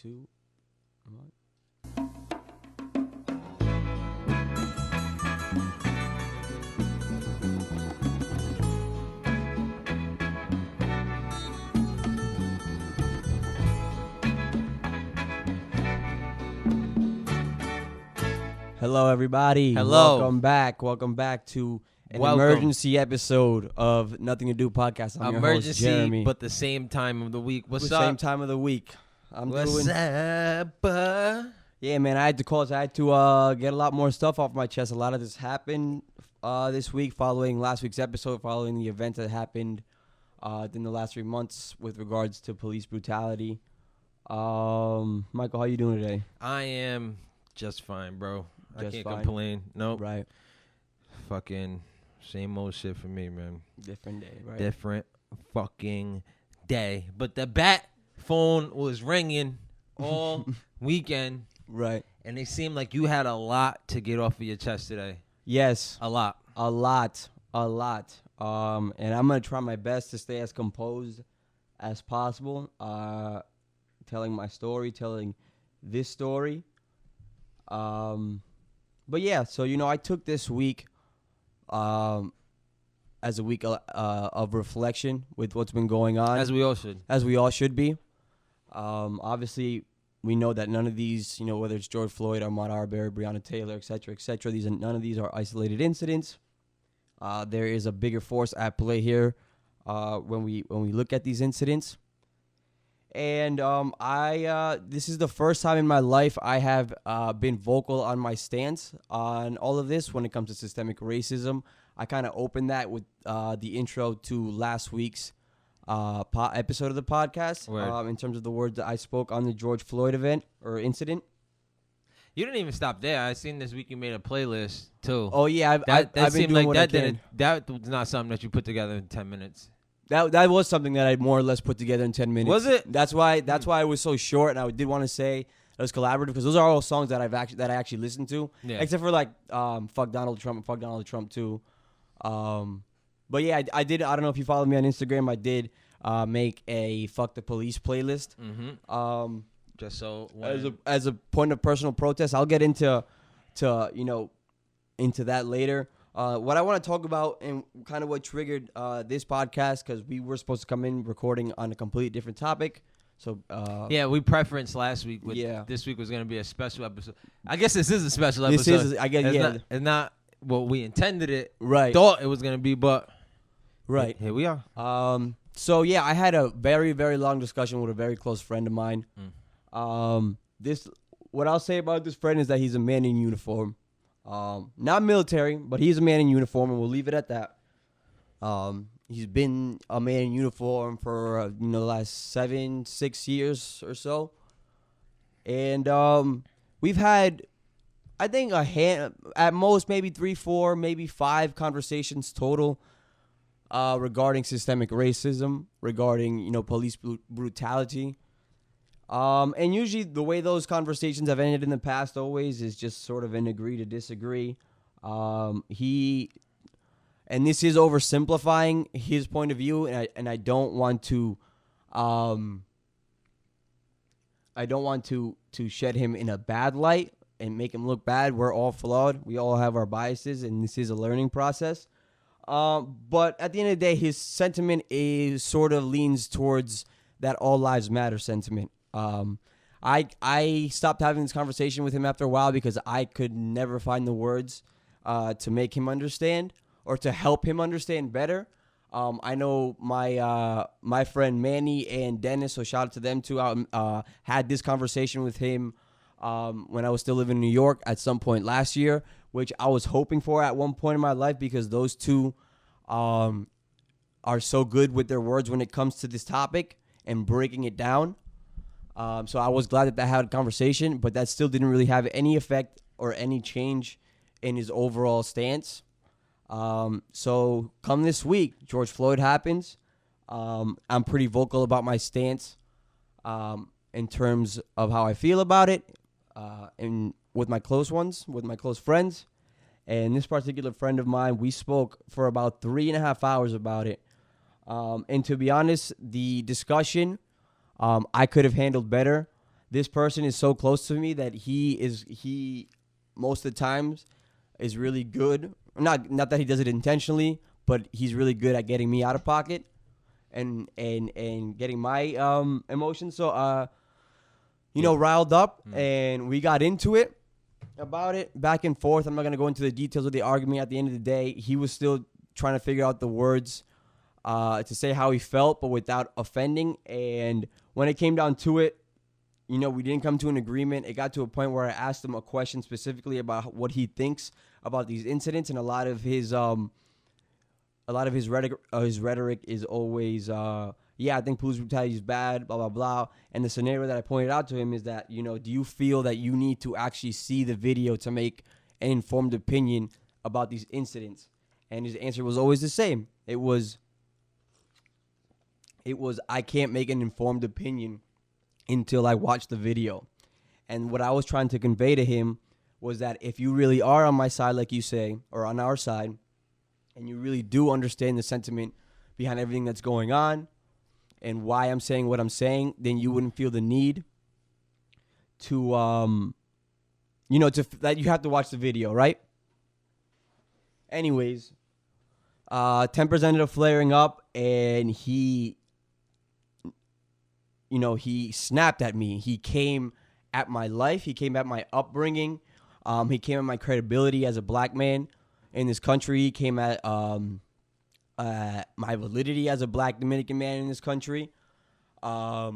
2, 1. Hello, everybody. Hello. Welcome back to an Welcome. emergency episode of Nothing to Do podcast. I'm your host, Emergency, Jeremy. but the same time of the week. What's the up? same time of the week. What's up? Yeah, man. I had to get a lot more stuff off my chest. A lot of this happened this week, following last week's episode, following the event that happened in the last 3 months with regards to police brutality. Michael, how you doing today? I am just fine, bro. I Just can't fine? complain. Nope. Right. Fucking same old shit for me, man. Different day, right? Different fucking day. But the bat phone was ringing all weekend, Right. and it seemed like you had a lot to get off of your chest today. Yes. A lot. A lot. And I'm going to try my best to stay as composed as possible, telling my story, telling this story. But yeah, so, I took this week as a week of reflection with what's been going on. As we all should. As we all should be. Obviously, we know that none of these, whether it's George Floyd, Ahmaud Arbery, Breonna Taylor, et cetera, none of these are isolated incidents. There is a bigger force at play here when we look at these incidents. And this is the first time in my life I have been vocal on my stance on all of this when it comes to systemic racism. I kind of opened that with the intro to last week's episode of the podcast in terms of the words that I spoke on the George Floyd event or incident. You didn't even stop there. I seen this week you made a playlist too. Oh yeah, I've been seemed doing like what I can. That was not something that you put together in 10 minutes. That was something that I more or less put together in 10 minutes. Was it? That's why it was so short, and I did want to say it was collaborative because those are all songs that I actually listened to, except for like "Fuck Donald Trump" and "Fuck Donald Trump" too. But yeah, I did. I don't know if you follow me on Instagram. I did make a "Fuck the Police" playlist. Mm-hmm. Just so as a point of personal protest, I'll get into that later. What I want to talk about and kind of what triggered this podcast, because we were supposed to come in recording on a completely different topic. So we preferenced last week. This week was going to be a special episode. I guess this is a special episode. It's not what we intended it. Right. Thought it was going to be, but right here we are. So yeah, I had a very, very long discussion with a very close friend of mine. What I'll say about this friend is that he's a man in uniform. Not military, but he's a man in uniform, and we'll leave it at that. He's been a man in uniform for the last 6 years or so, and we've had, I think, at most maybe 3, 4, maybe 5 conversations total regarding systemic racism, regarding police brutality. And usually the way those conversations have ended in the past always is just sort of an agree to disagree. And this is oversimplifying his point of view, and I don't want to shed him in a bad light and make him look bad. We're all flawed. We all have our biases, and this is a learning process. But at the end of the day, his sentiment sort of leans towards that all lives matter sentiment. I stopped having this conversation with him after a while because I could never find the words to make him understand or to help him understand better. I know my friend Manny and Dennis, so shout out to them too. Had this conversation with him when I was still living in New York at some point last year, which I was hoping for at one point in my life because those two are so good with their words when it comes to this topic and breaking it down. So I was glad that I had a conversation, but that still didn't really have any effect or any change in his overall stance. So come this week, George Floyd happens. I'm pretty vocal about my stance in terms of how I feel about it and with my close ones, with my close friends. And this particular friend of mine, we spoke for about 3.5 hours about it. And to be honest, the discussion I could have handled better. this person is so close to me that he most of the times is really good. Not that he does it intentionally, but he's really good at getting me out of pocket and getting my emotions riled up, and we got into it about it back and forth. I'm not gonna go into the details of the argument. At the end of the day, he was still trying to figure out the words to say how he felt, but without offending. And when it came down to it, we didn't come to an agreement. It got to a point where I asked him a question specifically about what he thinks about these incidents, and a lot of his rhetoric is always, I think police brutality is bad, blah blah blah. And the scenario that I pointed out to him is that, do you feel that you need to actually see the video to make an informed opinion about these incidents? And his answer was always the same. It was I can't make an informed opinion until I watch the video. And what I was trying to convey to him was that if you really are on my side, like you say, or on our side, and you really do understand the sentiment behind everything that's going on and why I'm saying what I'm saying, then you wouldn't feel the need to, that you have to watch the video, right? Anyways, tempers ended up flaring up, and he snapped at me. He came at my life. He came at my upbringing. He came at my credibility as a black man in this country. He came at my validity as a black Dominican man in this country. For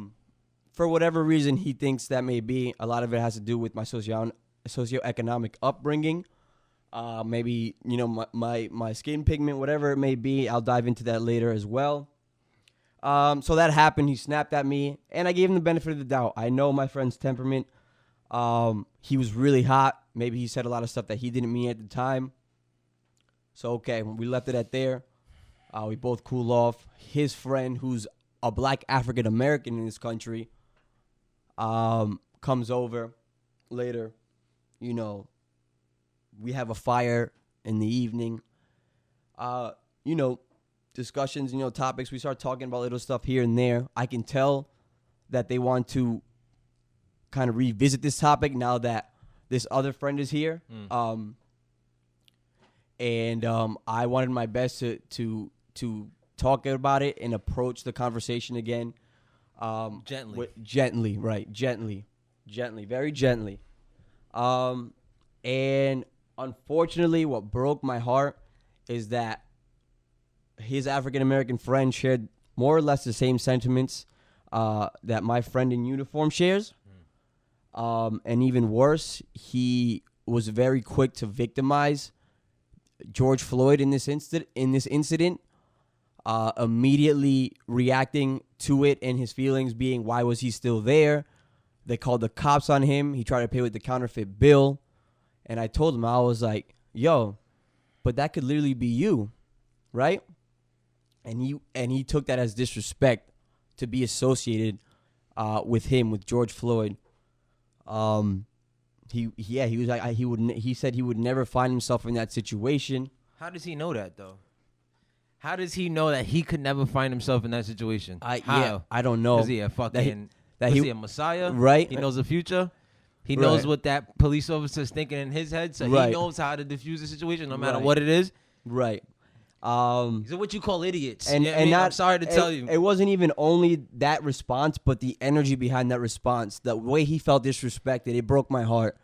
whatever reason he thinks that may be, a lot of it has to do with my socioeconomic upbringing. Maybe, my skin pigment, whatever it may be. I'll dive into that later as well. So that happened. He snapped at me, and I gave him the benefit of the doubt. I know my friend's temperament. He was really hot. Maybe he said a lot of stuff that he didn't mean at the time. So, okay, we left it at there. We both cool off. His friend, who's a black African-American in this country, comes over later. We have a fire in the evening. Discussions, topics. We start talking about little stuff here and there. I can tell that they want to kind of revisit this topic now that this other friend is here. I wanted my best to talk about it and approach the conversation again. Gently, very gently. And unfortunately, what broke my heart is that his African-American friend shared more or less the same sentiments that my friend in uniform shares. And even worse, he was very quick to victimize George Floyd in this incident, immediately reacting to it and his feelings being, why was he still there? They called the cops on him. He tried to pay with the counterfeit bill. And I told him, I was like, yo, but that could literally be you, right? And he took that as disrespect to be associated with him, with George Floyd. He was like, he said he would never find himself in that situation. How does he know that though? How does he know that he could never find himself in that situation? I don't know. Is he a fucking is he a messiah? Right. He knows the future. He knows what that police officer is thinking in his head, so he knows how to diffuse the situation no matter what it is. Right. These are what you call idiots. And I'm sorry to tell you. It wasn't even only that response, but the energy behind that response, the way he felt disrespected, it broke my heart.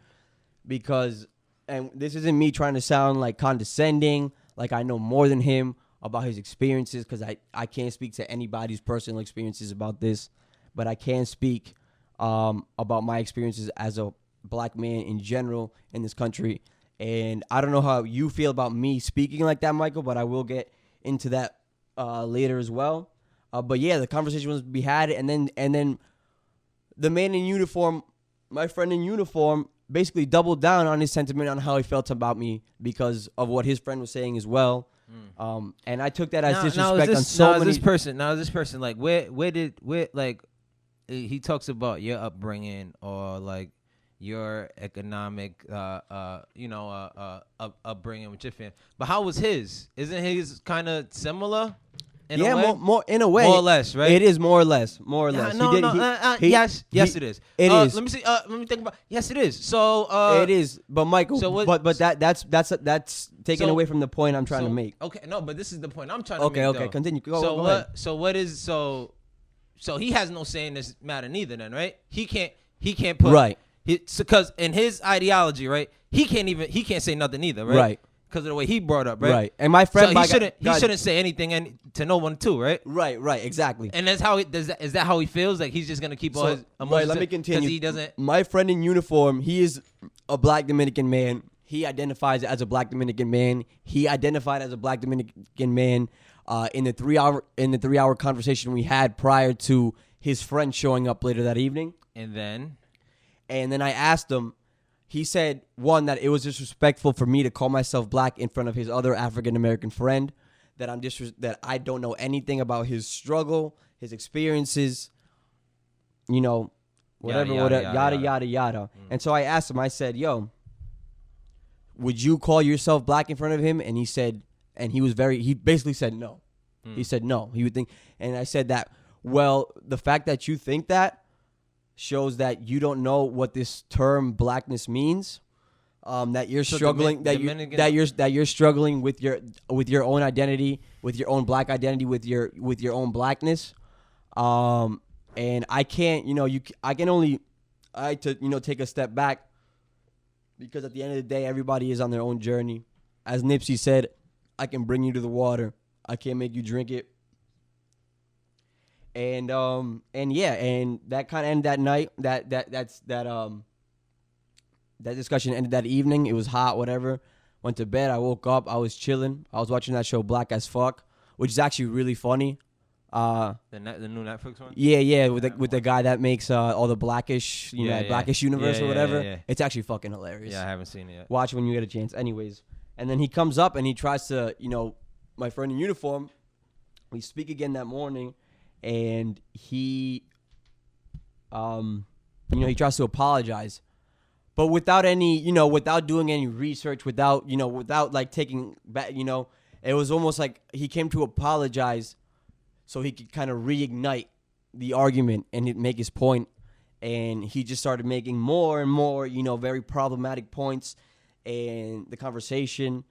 Because, and this isn't me trying to sound like condescending, like I know more than him about his experiences, because I can't speak to anybody's personal experiences about this, but I can speak about my experiences as a black man in general in this country. And I don't know how you feel about me speaking like that, Michael, but I will get into that later as well. But yeah, the conversation was to be had, and then the man in uniform, my friend in uniform, basically doubled down on his sentiment on how he felt about me because of what his friend was saying as well. And I took that as disrespect on so many. This person, like, where like, he talks about your upbringing or like your economic, upbringing with your family. But how was his? Isn't his kind of similar? In a way? more in a way. More or less, right? It is more or less. More or less. Yes, it is. It is. Let me see. Let me think about. Yes, it is. So it is. But Michael, but that's taken away from the point I'm trying to make. Okay, no, but this is the point I'm trying to make. Okay, continue. Go ahead. So he has no say in this matter neither. Then, right? He can't put right. Because in his ideology, right? He can't say nothing either, right? Right. Because of the way he brought up, right? Right. And my friend, so he shouldn't say anything to no one too, right? Right, exactly. And that's how is that how he feels? Like he's just gonna keep all his emotions. Right, let me continue. Because he doesn't. My friend in uniform, he is a Black Dominican man. He identifies as a Black Dominican man. He identified as a Black Dominican man in the 3 hour conversation we had prior to his friend showing up later that evening. And then I asked him. He said, one, that it was disrespectful for me to call myself Black in front of his other African American friend, that I don't know anything about his struggle, his experiences, whatever, yada. And so I asked him, I said, yo, would you call yourself Black in front of him? And he said, he basically said no. He said no. He would think, and I said that, well, the fact that you think that shows that you don't know what this term Blackness means. That you're struggling. That you're struggling with your own identity, with your own Black identity, with your own Blackness. And I can't. I take a step back, because at the end of the day, everybody is on their own journey. As Nipsey said, I can bring you to the water. I can't make you drink it. And that kind of ended that night. That discussion ended that evening. It was hot, whatever. Went to bed. I woke up. I was chilling. I was watching that show Black as Fuck, which is actually really funny. The new Netflix one. Yeah, with the guy that makes all the Blackish, Blackish universe or whatever. Yeah. It's actually fucking hilarious. Yeah, I haven't seen it yet. Watch it when you get a chance. Anyways, and then he comes up and he tries to, my friend in uniform. We speak again that morning. And he tries to apologize, but without any, without doing any research, without like taking back, it was almost like he came to apologize so he could kind of reignite the argument and make his point. And he just started making more and more, very problematic points, and the conversation,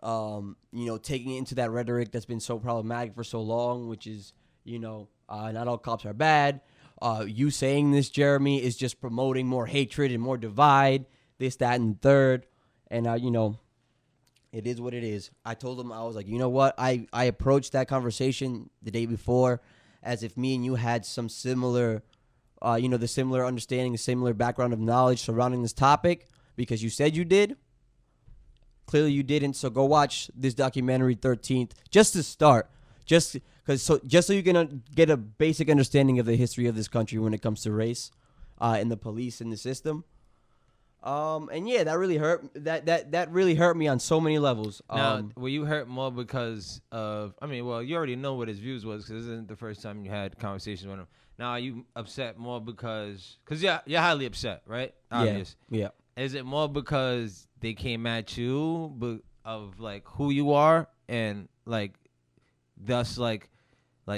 taking it into that rhetoric that's been so problematic for so long, which is, not all cops are bad. You saying this, Jeremy, is just promoting more hatred and more divide, this, that, and third. And, it is what it is. I told him, I was like, you know what? I approached that conversation the day before as if me and you had some similar, the similar understanding, the similar background of knowledge surrounding this topic, because you said you did. Clearly you didn't. So go watch this documentary, 13th, just to start. Just so you can get a basic understanding of the history of this country when it comes to race, and the police and the system. That really hurt. That really hurt me on so many levels. Now, were you hurt more because of? you already know what his views was, because this isn't the first time you had conversations with him. Now, are you upset more because you're highly upset, right? Obvious. Yeah. Is it more because they came at you of like who you are and like? Thus, like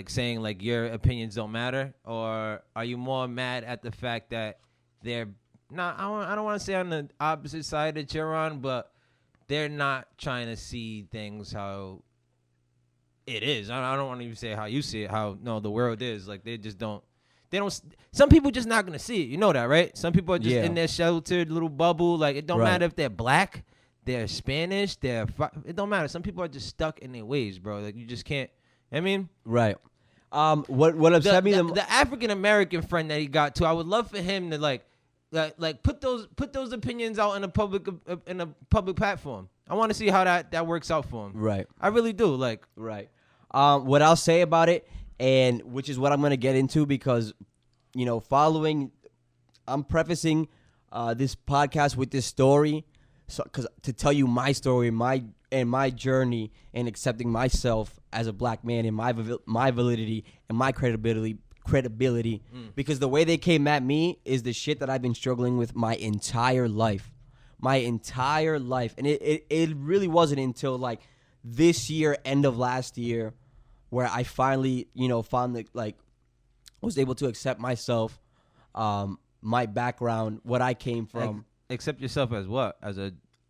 saying like your opinions don't matter, or are you more mad at the fact that they're not? I don't want to say on the opposite side that you're on, but they're not trying to see things how it is. I don't want to even say how you see it. How the world is. Like they don't. Some people just not gonna see it. You know that, right? Some people are just in their sheltered little bubble. Like it don't matter if they're Black. They're Spanish. It don't matter. Some people are just stuck in their ways, bro. Like you just can't. Right. What upset me? The African American friend that he got too. I would love for him to like put those opinions out in a public platform. I want to see how that works out for him. Right. I really do. Right. What I'll say about it, and which is what I'm gonna get into, because I'm prefacing this podcast with this story. So, to tell you my story, my journey, and accepting myself as a Black man, and my validity and my credibility, because the way they came at me is the shit that I've been struggling with my entire life, and it really wasn't until like this year, end of last year, where I finally, found the, like, was able to accept myself, my background, what I came from. Accept yourself as what?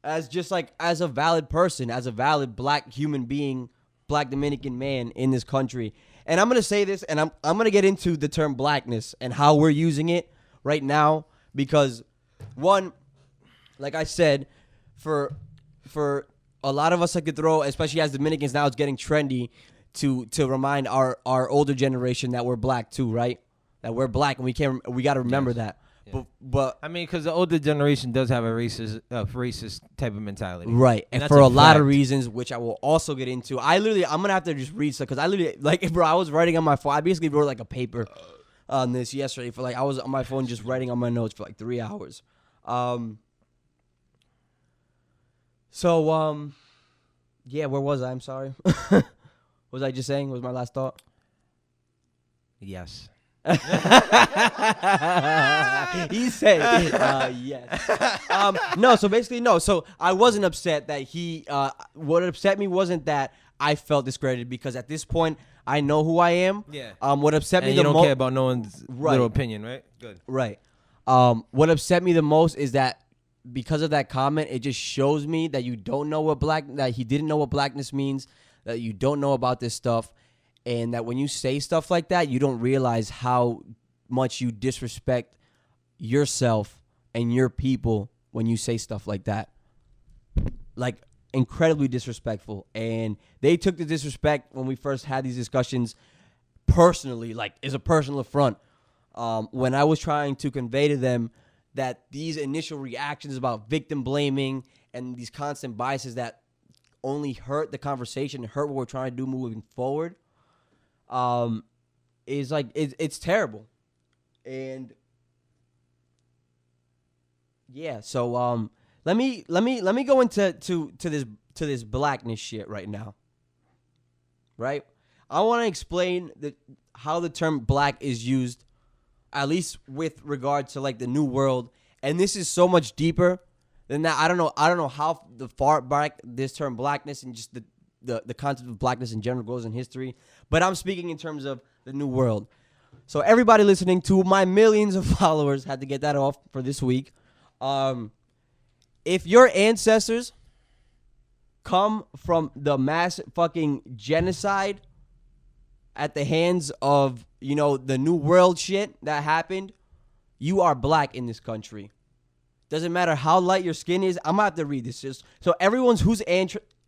As just like, as a valid person, as a valid black human being, black Dominican man in this country. And I'm going to say this, and I'm going to get into the term blackness and how we're using it right now, because one, like I said, for a lot of us that could throw, especially as Dominicans now, it's getting trendy to remind our older generation that we're black too, right? That we're black, and we got to remember that. Yeah. But I mean, because the older generation does have a racist type of mentality, right? And for a lot of reasons, which I will also get into. I'm gonna have to just read stuff, because I literally, like, bro, I was writing on my phone. I basically wrote like a paper on this yesterday for, like, I was on my phone just writing on my notes for like 3 hours. Yeah, where was I? I'm sorry. What was I just saying? What was my last thought? Yes. He said yes. No, so basically, no. So I wasn't upset that he, what upset me wasn't that I felt discredited, because at this point, I know who I am. Yeah. What upset me the most... you don't care about no one's little opinion, right? Good. Right. What upset me the most is that because of that comment, it just shows me that you don't know that he didn't know what blackness means, that you don't know about this stuff, and that when you say stuff like that, you don't realize how much you disrespect yourself and your people when you say stuff like that. Like, incredibly disrespectful. And they took the disrespect when we first had these discussions personally, like, as a personal affront. When I was trying to convey to them that these initial reactions about victim blaming and these constant biases that only hurt the conversation and hurt what we're trying to do moving forward, is like, it's terrible. And yeah, so let me go into this blackness shit right now. Right? I want to explain how the term black is used, at least with regard to, like, the New World. And this is so much deeper than that. I don't know how the far back this term blackness and just the concept of blackness in general goes in history. But I'm speaking in terms of the New World. So everybody listening to my millions of followers, had to get that off for this week. If your ancestors come from the mass fucking genocide at the hands of, the New World shit that happened, you are black in this country. Doesn't matter how light your skin is. I'm going to have to read this. So everyone's whose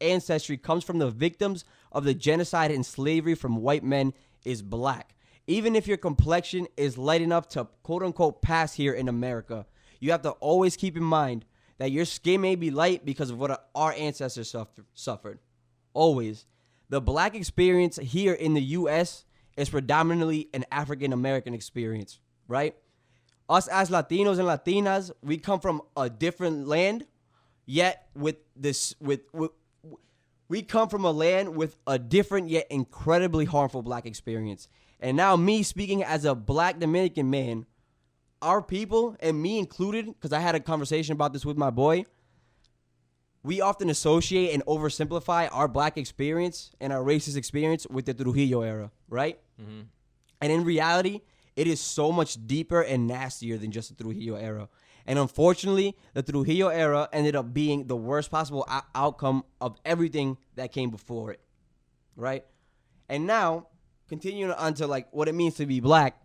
ancestry comes from the victims of the genocide and slavery from white men is black. Even if your complexion is light enough to, quote unquote, pass here in America, you have to always keep in mind that your skin may be light because of what our ancestors suffered. Always. The black experience here in the U.S. is predominantly an African American experience, right? Us as Latinos and Latinas, we come from a different land, yet we come from a land with a different yet incredibly harmful black experience. And now me speaking as a black Dominican man, our people, and me included, because I had a conversation about this with my boy, we often associate and oversimplify our black experience and our racist experience with the Trujillo era, right? Mm-hmm. And in reality, it is so much deeper and nastier than just the Trujillo era. And unfortunately, the Trujillo era ended up being the worst possible outcome of everything that came before it, right? And now, continuing on to, like, what it means to be black,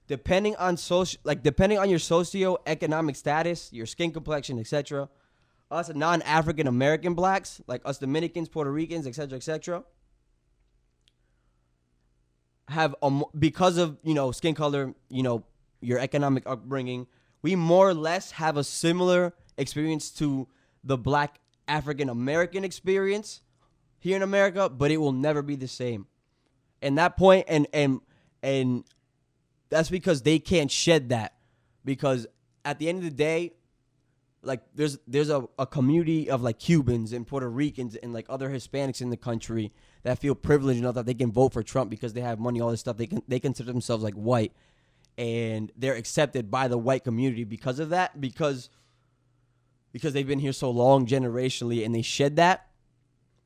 depending on your socioeconomic status, your skin complexion, etc., us non-African American blacks, like us Dominicans, Puerto Ricans, etc., have because of skin color, your economic upbringing, we more or less have a similar experience to the black African American experience here in America, but it will never be the same. And that point, and that's because they can't shed that, because at the end of the day, like, there's a community of, like, Cubans and Puerto Ricans and, like, other Hispanics in the country that feel privileged enough that they can vote for Trump because they have money, all this stuff. They consider themselves, like, white, and they're accepted by the white community because of that, because they've been here so long generationally, and they shed that.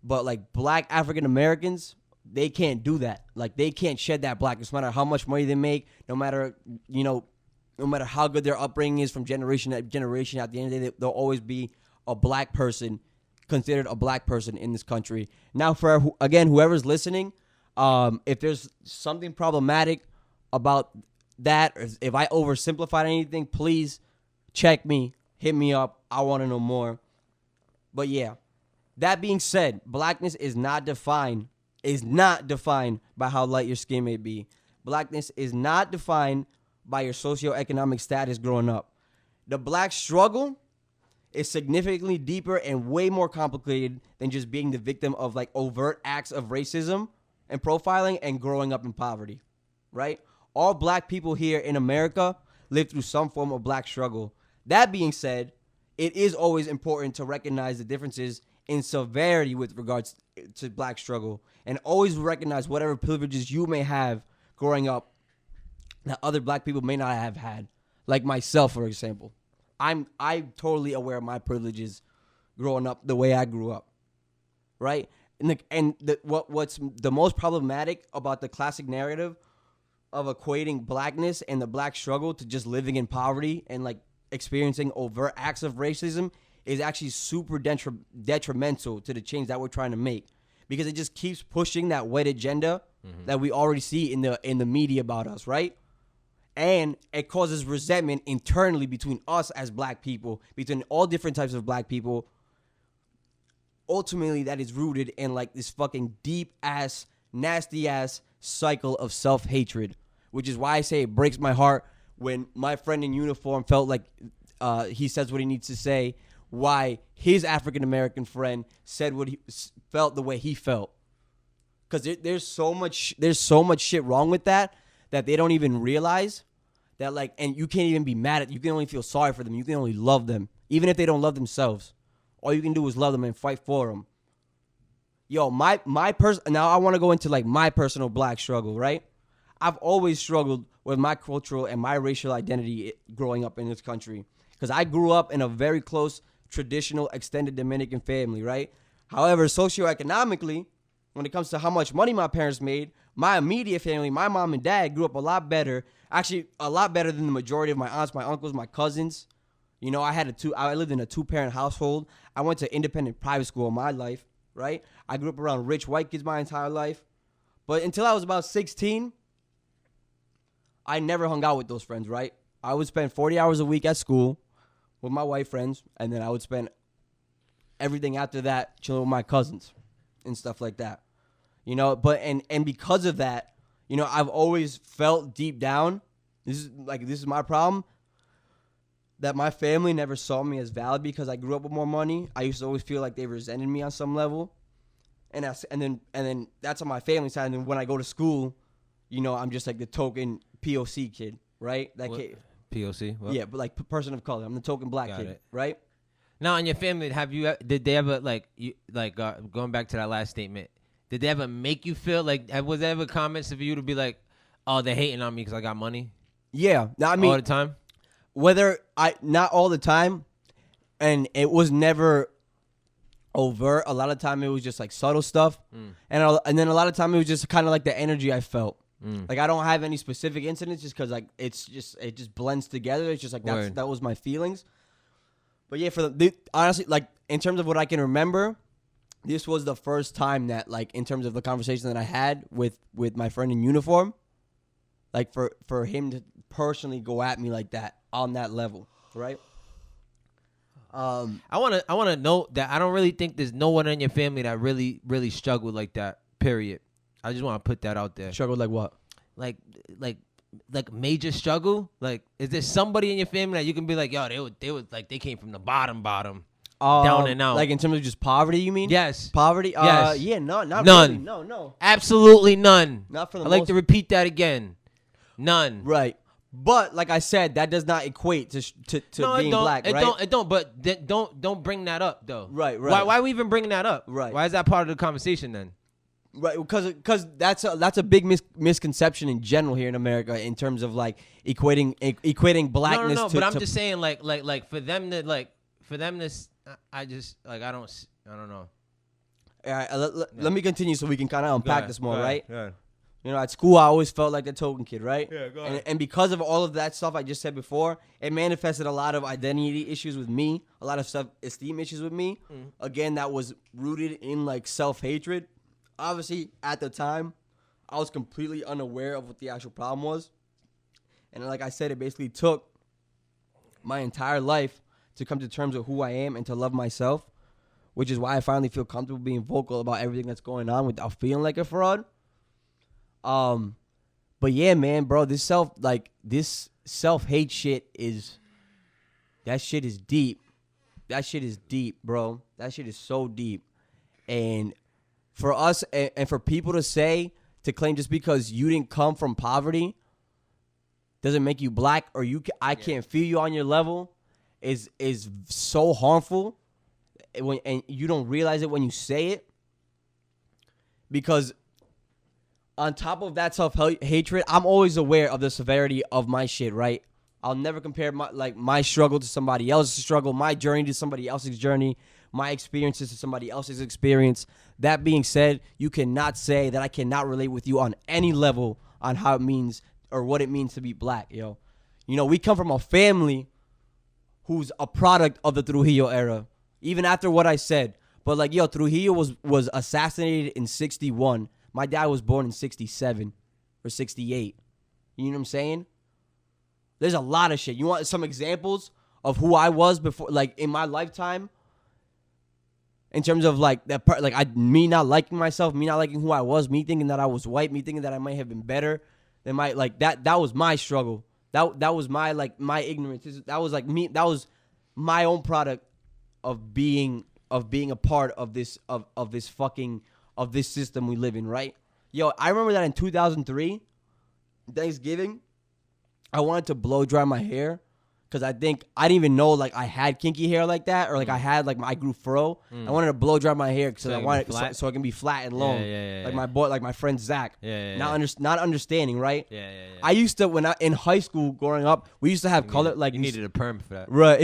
But, like, black African Americans, they can't do that. Like, they can't shed that blackness no matter how much money they make, no matter, no matter how good their upbringing is from generation to generation. At the end of the day, there'll always be a black person considered a black person in this country. Now, for again, whoever's listening, if there's something problematic about that, or if I oversimplified anything, please check me, hit me up. I want to know more. But yeah, that being said, blackness is not defined by how light your skin may be. Blackness is not defined by your socioeconomic status growing up. The black struggle is significantly deeper and way more complicated than just being the victim of like overt acts of racism and profiling and growing up in poverty, right? All black people here in America live through some form of black struggle. That being said, it is always important to recognize the differences in severity with regards to black struggle, and always recognize whatever privileges you may have growing up that other black people may not have had. Like myself, for example. I'm totally aware of my privileges growing up the way I grew up, right? What's the most problematic about the classic narrative of equating blackness and the black struggle to just living in poverty and like experiencing overt acts of racism is actually super detrimental to the change that we're trying to make, because it just keeps pushing that white agenda that we already see in the media about us, right? And it causes resentment internally between us as black people, between all different types of black people. Ultimately, that is rooted in like this fucking deep ass, nasty ass cycle of self-hatred, which is why I say it breaks my heart when my friend in uniform felt like he says what he needs to say, why his African-American friend said what he felt the way he felt. Because there's so much shit wrong with that they don't even realize that, like, and you can't even be mad at, you can only feel sorry for them. You can only love them, even if they don't love themselves. All you can do is love them and fight for them. Yo, now I want to go into like my personal black struggle, right? I've always struggled with my cultural and my racial identity growing up in this country, because I grew up in a very close, traditional, extended Dominican family, right? However, socioeconomically, when it comes to how much money my parents made, my immediate family, my mom and dad, grew up a lot better. Actually, a lot better than the majority of my aunts, my uncles, my cousins. You know, I lived in a 2-parent household. I went to independent private school in my life, right? I grew up around rich white kids my entire life. But until I was about 16, I never hung out with those friends, right? I would spend 40 hours a week at school with my white friends, and then I would spend everything after that chilling with my cousins and stuff like that. You know, but and because of that, you know, I've always felt deep down, this is my problem, that my family never saw me as valid because I grew up with more money. I used to always feel like they resented me on some level. And then that's on my family side. And then when I go to school, you know, I'm just like the token POC kid, right? That kid. POC? What? Yeah, but like person of color. I'm the token black Got kid, it. right? Now, in your family, did they ever going back to that last statement? Did they ever make you feel like, was there ever comments of you to be like, oh, they're hating on me because I got money? Yeah, I mean, all the time. Not all the time, and it was never overt. A lot of time it was just like subtle stuff, and then a lot of time it was just kind of like the energy I felt. Like I don't have any specific incidents, just because like it just blends together. It's just like that was my feelings. But yeah, honestly, like in terms of what I can remember, this was the first time that, like, in terms of the conversation that I had with my friend in uniform, like for him to personally go at me like that on that level, right? I wanna note that I don't really think there's no one in your family that really struggled like that. Period. I just want to put that out there. Struggled like what? Like major struggle. Like, is there somebody in your family that you can be like, yo, they would like they came from the bottom. Down and out. Like in terms of just poverty, you mean? Yes. Poverty? Yes. Yeah, not none. Really. No. Absolutely none. Not for the I'd like to repeat that again. None. Right. But like I said, that does not equate to being black, right? It don't. But don't bring that up though. Right. Why are we even bringing that up? Right. Why is that part of the conversation then? Right, because that's a big misconception in general here in America in terms of like equating blackness. No. But I'm just saying, like for them to I don't know. All right, let me continue so we can kind of unpack this more, right? Yeah. You know, at school, I always felt like the token kid, right? Yeah, go ahead. And because of all of that stuff I just said before, it manifested a lot of identity issues with me, a lot of self-esteem issues with me. Again, that was rooted in, like, self-hatred. Obviously, at the time, I was completely unaware of what the actual problem was. And like I said, it basically took my entire life to come to terms with who I am and to love myself, which is why I finally feel comfortable being vocal about everything that's going on without feeling like a fraud. But yeah, man, bro, this self-hate shit is deep. That shit is deep, bro. That shit is so deep. And for us and for people to claim just because you didn't come from poverty doesn't make you black or I can't feel you on your level is so harmful. And you don't realize it when you say it, because on top of that self-hatred, I'm always aware of the severity of my shit, right? I'll never compare my struggle to somebody else's struggle, my journey to somebody else's journey, my experiences to somebody else's experience. That being said, you cannot say that I cannot relate with you on any level on how it means or what it means to be black, yo. You know, we come from a family who's a product of the Trujillo era, even after what I said. But, like, yo, Trujillo was assassinated in 61. My dad was born in 67 or 68. You know what I'm saying? There's a lot of shit. You want some examples of who I was before, like, in my lifetime? In terms of, like, that part, like, me not liking myself, me not liking who I was, me thinking that I was white, me thinking that I might have been better than that was my struggle. That was my, like, my ignorance. That was, like, me. That was my own product of being a part of this this system we live in, right? Yo, I remember that in 2003, Thanksgiving, I wanted to blow dry my hair because I think I didn't even know, like, I had kinky hair like that, or like I had, like, I grew fro. I wanted to blow dry my hair because I wanted so it can be flat and long, like my boy, like my friend Zach. Not understanding, right? I used to, when in high school growing up, we used to have color, like, you needed a perm for that. Right.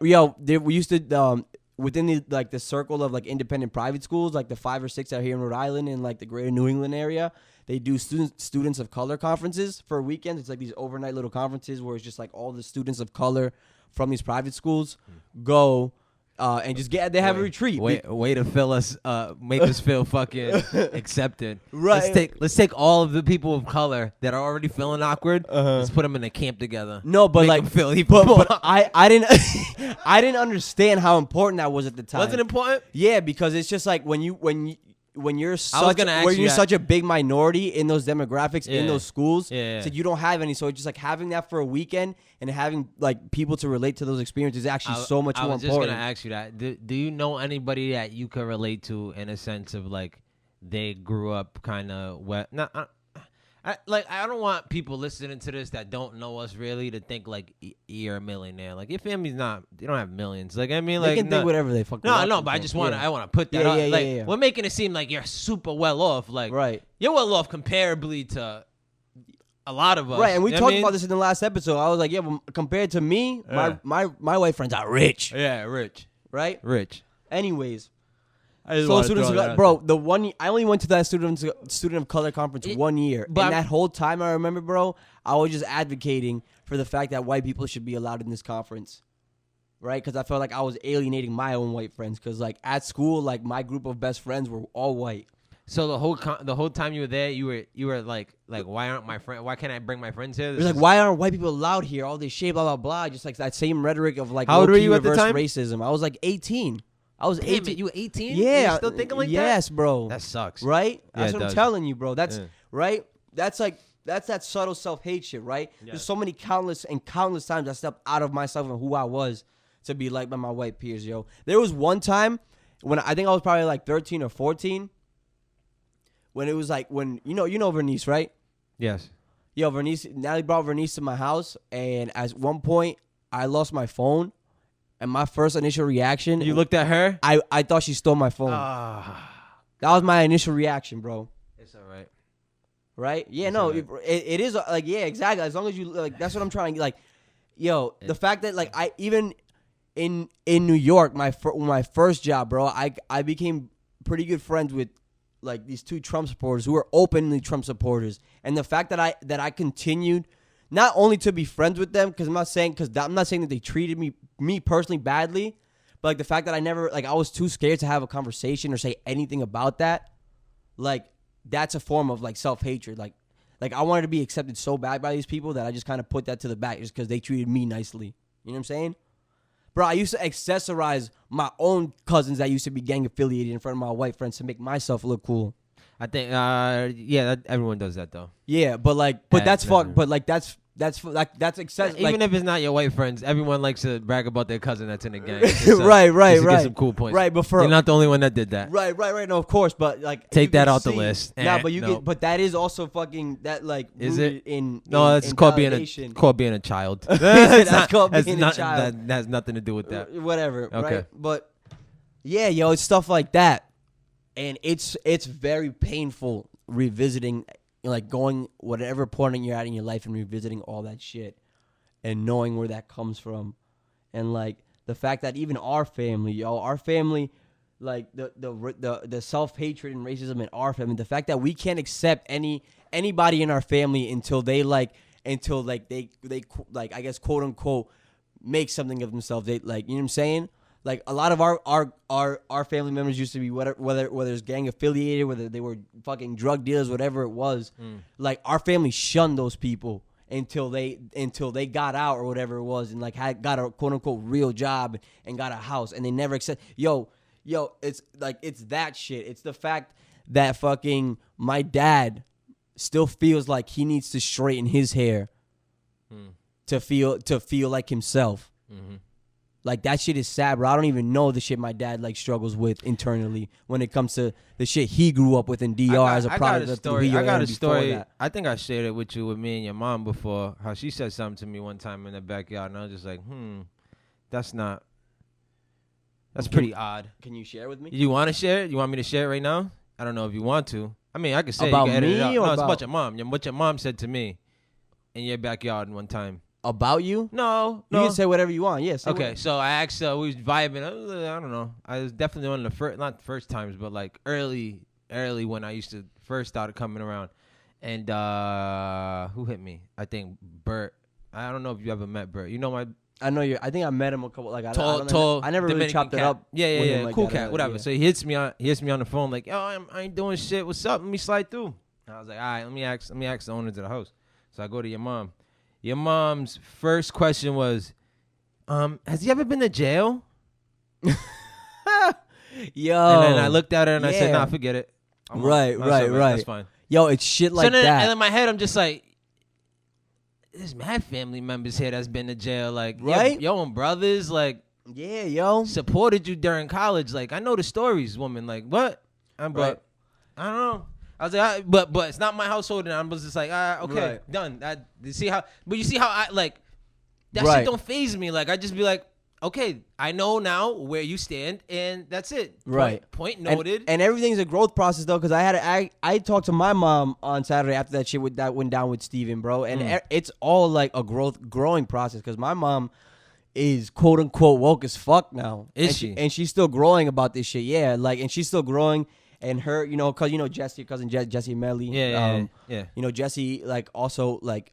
We used to within the circle of, like, independent private schools, like the 5 or 6 out here in Rhode Island and, like, the greater New England area, they do students of color conferences for weekends. It's like these overnight little conferences where it's just like all the students of color from these private schools go and just they have a retreat. Way to fill us, make us feel fucking accepted. Right. Let's take all of the people of color that are already feeling awkward. Let's put them in a camp together. No, but Make like, them feel even more. but I didn't I didn't understand how important that was at the time. Was it important? Yeah, because it's just like when you're such such a big minority in those demographics in those schools, Yeah. it's like you don't have any. So it's just like having that for a weekend and having, like, people to relate to those experiences is actually so much more important. I was just gonna ask you that. Do you know anybody that you can relate to in a sense of, like, they grew up kind of wet? I don't want people listening to this that don't know us really to think like you're a millionaire. Like, your family's not, they don't have millions. Like, I mean, like, they can think whatever they fucking No, want. but I just want to, I want to put that up. Yeah. We're making it seem like you're super well off. Like, Right. You're well off comparably to a lot of us. Right, and we You know talked what I mean? about this in the last episode. I was like, yeah, but compared to me, my white friends are rich, Yeah, rich. right? Anyways, I so students, bro, I only went to that student of color conference 1 year, but and that whole time I remember, bro, I was just advocating for the fact that white people should be allowed in this conference, right? Because I felt like I was alienating my own white friends. Because, like, at school, like, my group of best friends were all white. So the whole time you were there, you were like why aren't my friend? Why can't I bring my friends here? It was like, why aren't white people allowed here? All this shit, blah blah blah. Just like that same rhetoric of, like, how old were low-key you at the reverse time? racism. I was like 18. I was 18. You were 18? Yeah, You're still thinking like that? Yes, bro. That sucks. Right? Yeah, That's it what I'm does. telling you, bro. That's right. That's that subtle self-hate shit, right? Yeah. There's so many countless times I stepped out of myself and who I was to be liked by my white peers, yo. There was one time when I think I was probably like 13 or 14 when it was like when you know Vernice, right? Yes. Yo, Natalie brought Vernice to my house, and at one point I lost my phone, and my first initial reaction, You looked at her? I thought she stole my phone. That was my initial reaction, bro. It's all right. Right? Yeah, It's no, alright. it is exactly. As long as you, like, that's what I'm trying to, like, yo, the fact that, like, in New York, my first job, bro, I became pretty good friends with like these two Trump supporters who were openly Trump supporters, and the fact that I continued not only to be friends with them, because I'm not saying that they treated me personally badly, but like the fact that I was too scared to have a conversation or say anything about that, like that's a form of like self-hatred. Like I wanted to be accepted so bad by these people that I just kind of put that to the back just because they treated me nicely. You know what I'm saying? Bro, I used to accessorize my own cousins that used to be gang affiliated in front of my white friends to make myself look cool. I think, everyone does that though. Yeah, but that's fuck. But like that's excessive. Even if it's not your white friends, everyone likes to brag about their cousin that's in the gang. Right. Just to get some cool points. Right, but you're not the only one that did that. Right. No, of course, but like take that out the list. Nah, but but that is also fucking that like. Is it? It's called being a child. That's called being a child. That has nothing to do with that. Whatever. Okay. Right? But yeah, yo, it's stuff like that, and it's very painful revisiting. Like going whatever point you're at in your life and revisiting all that shit and knowing where that comes from. And like the fact that even our family, like the self-hatred and racism in our family, the fact that we can't accept anybody in our family until they I guess quote unquote make something of themselves. They like, you know what I'm saying? Like a lot of our family members used to be whether it's gang affiliated, whether they were fucking drug dealers, whatever it was. Like our family shunned those people until they got out or whatever it was, and like got a quote unquote real job and got a house, and they never accept. Yo, it's like it's that shit. It's the fact that fucking my dad still feels like he needs to straighten his hair to feel like himself. Mm-hmm. Like, that shit is sad, bro. I don't even know the shit my dad, like, struggles with internally when it comes to the shit he grew up with in DR as a product of who he I got a before story. that. I think I shared it with me and your mom before, how she said something to me one time in the backyard, and I was just like, that's pretty odd. Can you share with me? You want to share it? You want me to share it right now? I don't know if you want to. I mean, I can say about you can edit me it out. or No, it's about about your mom. What your mom said to me in your backyard one time. About you? No. You can say whatever you want. Yes. Yeah, okay, so I asked her, we was vibing. I don't know. I was definitely one of the first, not the first times, but like early when I used to first started coming around. And who hit me? I think Bert. I don't know if you ever met Bert. You know my... I know you. I think I met him a couple. Like tall. I never really chopped cat. it up. Yeah. Like cool that, cat. Whatever. Yeah. So he hits me on the phone like, yo, I ain't doing shit. What's up? Let me slide through. And I was like, all right, let me ask the owners of the house. So I go to your mom. Your mom's first question was, has he ever been to jail? Yo. And then I looked at her and I said, nah, forget it. Right. That's fine. Yo, it's shit like that. And in my head, I'm just like, there's mad family members here that's been to jail. Like, right? Your own brothers, like, yeah, yo, supported you during college. Like, I know the stories, woman. Like, what? But I don't know. I was like, but it's not my household, and I was just like, okay, done. You see how I like that shit don't faze me. Like, I just be like, okay, I know now where you stand, and that's it. Point noted. And everything's a growth process though, because I talked to my mom on Saturday after that went down with Steven, bro, and it's all like a growing process because my mom is quote unquote woke as fuck now. And she's still growing about this shit. Yeah, like, and she's still growing. And her, cause Jesse, cousin Jesse Melly. Yeah. Jesse like also like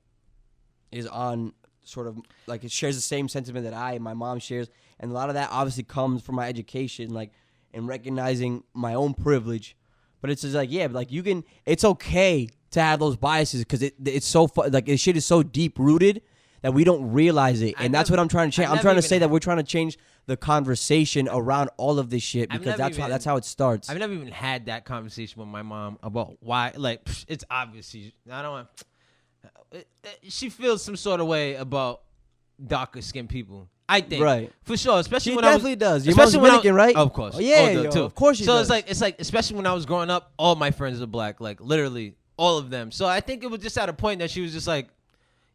is on sort of like it shares the same sentiment that I and my mom shares, and a lot of that obviously comes from my education, like, and recognizing my own privilege. But it's just like, yeah, like it's okay to have those biases because it's so like this shit is so deep rooted that we don't realize it, and that's what I'm trying to change. I'm trying to say that we're trying to change the conversation around all of this shit because that's how it starts. I've never even had that conversation with my mom about why. Like, it's obvious. I don't want. She feels some sort of way about darker skinned people. I think, right, for sure. Especially she when definitely I was, does. Your mom's Dominican, right? Of course. Oh, yeah, too. Of course she does. So it's like, especially when I was growing up, all my friends are black. Like, literally all of them. So I think it was just at a point that she was just like,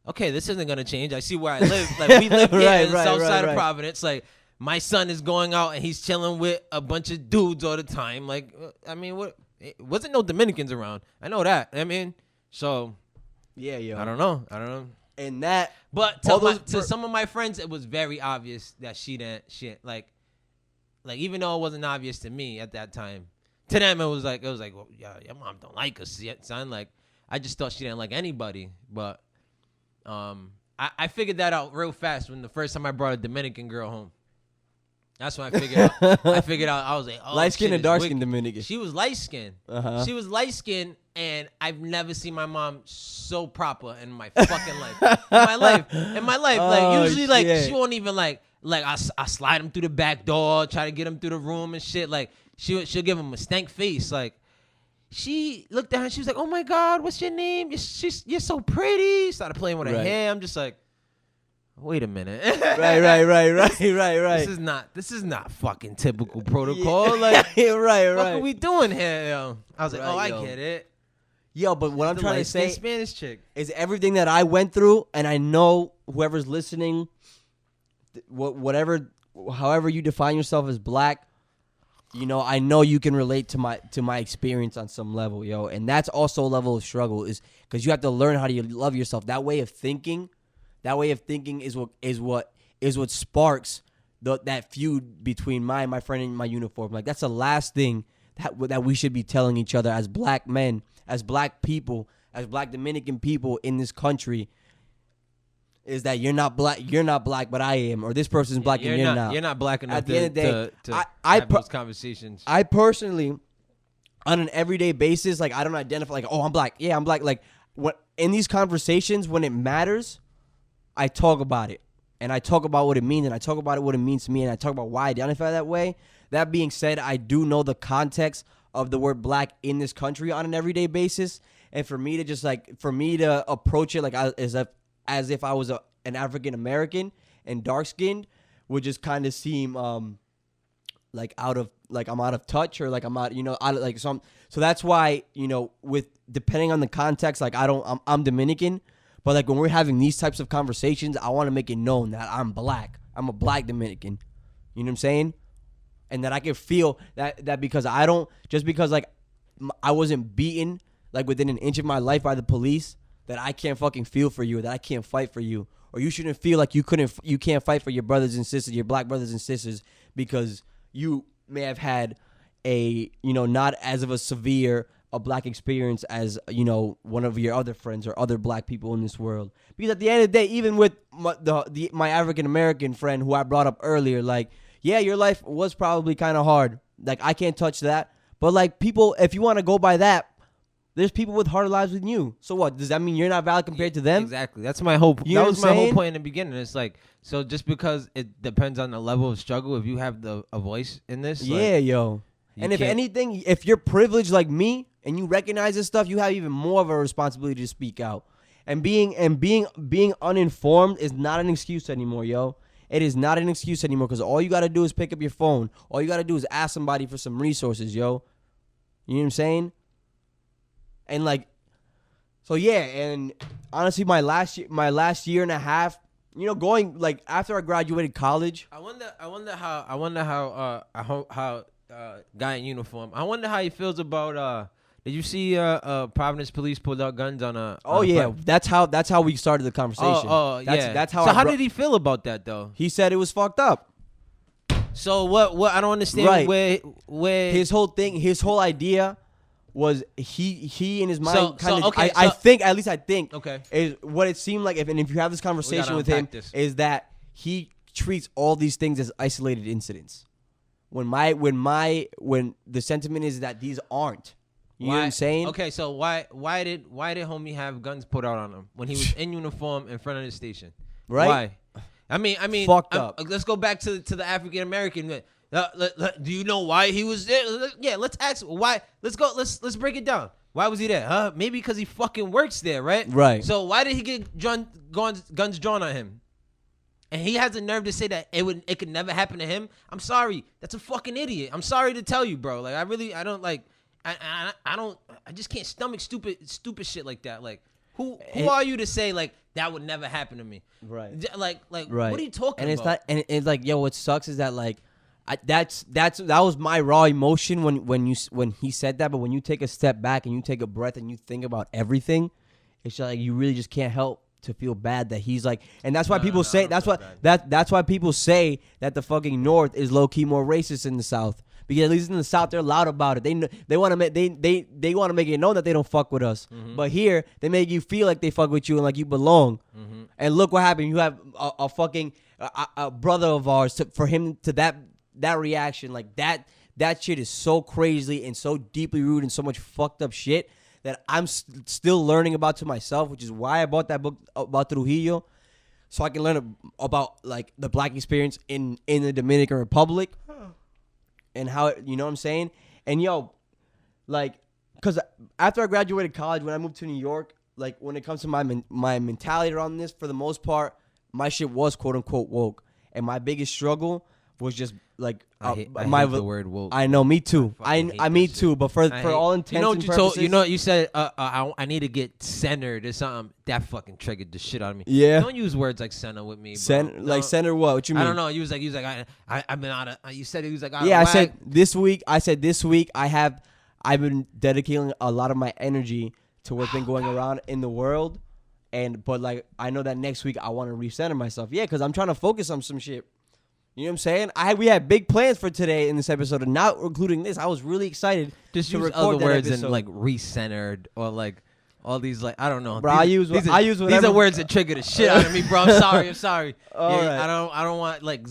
okay, this isn't gonna change. I see where I live. Like, we live here in the south side of Providence. Like, my son is going out and he's chilling with a bunch of dudes all the time. Like, I mean, what? It wasn't no Dominicans around. I know that. I mean, so yeah, yo. I don't know. And that, But all to, those to some of my friends, it was very obvious that she didn't like even though it wasn't obvious to me at that time, to them it was like well, yeah, your mom don't like us yet, son. Like I just thought she didn't like anybody. But I figured that out real fast when the first time I brought a Dominican girl home. That's when I figured out. I was like, oh, light skin shit and is dark wicked. skin Dominican. She was light skinned. Uh-huh. She was light skinned, and I've never seen my mom so proper in my fucking life. In my life, like Oh, usually, like shit. she won't even like I slide him through the back door, try to get him through the room and shit. Like she'll give him a stank face. Like she looked at her, and she was like, "Oh my God, what's your name? You're so pretty." Started playing with her Right. hair. I'm just like, wait a minute. Right. This is not fucking typical protocol. Like, right. what are we doing here, yo? I was like, Right, oh, I yo. get it. Yo, but what I'm The trying to light-skinned say Spanish chick. is everything that I went through, and I know whoever's listening, however you define yourself as black, you know, I know you can relate to my experience on some level, yo. And that's also a level of struggle, is because you have to learn how to love yourself. That way of thinking is what sparks that feud between my friend and my uniform. Like that's the last thing that we should be telling each other as black men, as black people, as black Dominican people in this country, is that you're not black, but I am, or this person's black and you're not. You're not black enough At the end of the day, to I have those conversations. I personally, on an everyday basis, like I don't identify like, oh, I'm black. Yeah, I'm black. Like what in these conversations when it matters, I talk about it. And I talk about what it means, and I talk about what it means to me, and I talk about why I identify that way. That being said, I do know the context of the word black in this country on an everyday basis. And for me to approach it like as if I was an African American and dark skinned would just kind of seem like I'm out of touch, or like I'm out, out of like some. So that's why, with depending on the context, like I'm Dominican. But like when we're having these types of conversations, I want to make it known that I'm black. I'm a black Dominican. You know what I'm saying? And that I can feel that because because like I wasn't beaten like within an inch of my life by the police, that I can't fucking feel for you, or that I can't fight for you, or you shouldn't feel like you can't fight for your brothers and sisters, your black brothers and sisters, because you may have had a not as of a severe a black experience as one of your other friends or other black people in this world. Because at the end of the day, even with my African American friend who I brought up earlier, like, yeah, your life was probably kind of hard. Like, I can't touch that. But like, people, if you want to go by that, there's people with harder lives than you. So what? Does that mean you're not valid compared to them? Exactly. That's my whole. You know that was what I'm my whole saying? point in the beginning. It's like, so just because it depends on the level of struggle, if you have a voice in this, Yeah, like, yo. And if can't- anything, if you're privileged like me and you recognize this stuff, you have even more of a responsibility to speak out. And being uninformed is not an excuse anymore, yo. It is not an excuse anymore, because all you got to do is pick up your phone. All you got to do is ask somebody for some resources, yo. You know what I'm saying? And like, so yeah, and honestly, my last year and a half, going like after I graduated college. I wonder how guy in uniform. I wonder how he feels about. Did you see Providence police pulled out guns on a? Oh yeah, that's how we started the conversation. Yeah. That's how. So how did he feel about that though? He said it was fucked up. So what? I don't understand Right. where His whole idea was he in his mind So- kind of. so, okay, I so- think at least I think Okay. is what it seemed like. If you have this conversation with him, unpack this. is that he treats all these things as isolated incidents. When the sentiment is that these aren't. You know what I'm saying? Okay, so why did homie have guns put out on him when he was in uniform in front of the station? Right? Why? I mean, Fucked up. Let's go back to the African American. Do you know why he was there? Yeah, let's ask why. Let's go. Let's break it down. Why was he there? Huh? Maybe because he fucking works there, right? Right. So why did he get guns drawn on him? And he has the nerve to say that it could never happen to him. I'm sorry. That's a fucking idiot. I'm sorry to tell you, bro. Like I don't like. I just can't stomach stupid shit like that. Like who are you to say like that would never happen to me? Right. Like Right. what are you talking and about? it's not, and it's like, yo, what sucks is that like, that was my raw emotion when he said that. But when you take a step back and you take a breath and you think about everything, it's just like you really just can't help to feel bad that he's like, and that's why No, people no, say I don't that's feel why bad. that's why people say that the fucking North is low key more racist than the South. Because at least in the South they're loud about it. They want to make they want to make it known that they don't fuck with us. But here they make you feel like they fuck with you and like you belong. And look what happened. You have a fucking a brother of ours for him to that reaction like that. That shit is so crazy and so deeply rooted in so much fucked up shit that I'm still learning about to myself, which is why I bought that book about Trujillo, so I can learn about like the black experience in the Dominican Republic and how you know what I'm saying. And yo, like, cause after I graduated college, when I moved to New York, like when it comes to my mentality around this, for the most part, my shit was quote unquote woke, and my biggest struggle was just like I hate the word woke. I know, me too. fucking hate me that too. shit. But for all intents you know what and you purposes, told, you know, you said I need to get centered or something. That fucking triggered the shit out of me. Yeah. Don't use words like center with me, bro. like center what? What you mean? I don't know. You was like I've been out of. You said it was like out Yeah, of I said whack. this week. I've been dedicating a lot of my energy to what's been going around in the world, but like I know that next week I want to recenter myself. Yeah, because I'm trying to focus on some shit. You know what I'm saying? We had big plans for today in this episode, and not including this. I was really excited Just to use record other that words episode. and like recentered or like all these like I don't know. Bro, I These use these whatever. are words that trigger the shit out of me, bro. I'm sorry. All Yeah, right. I don't want like.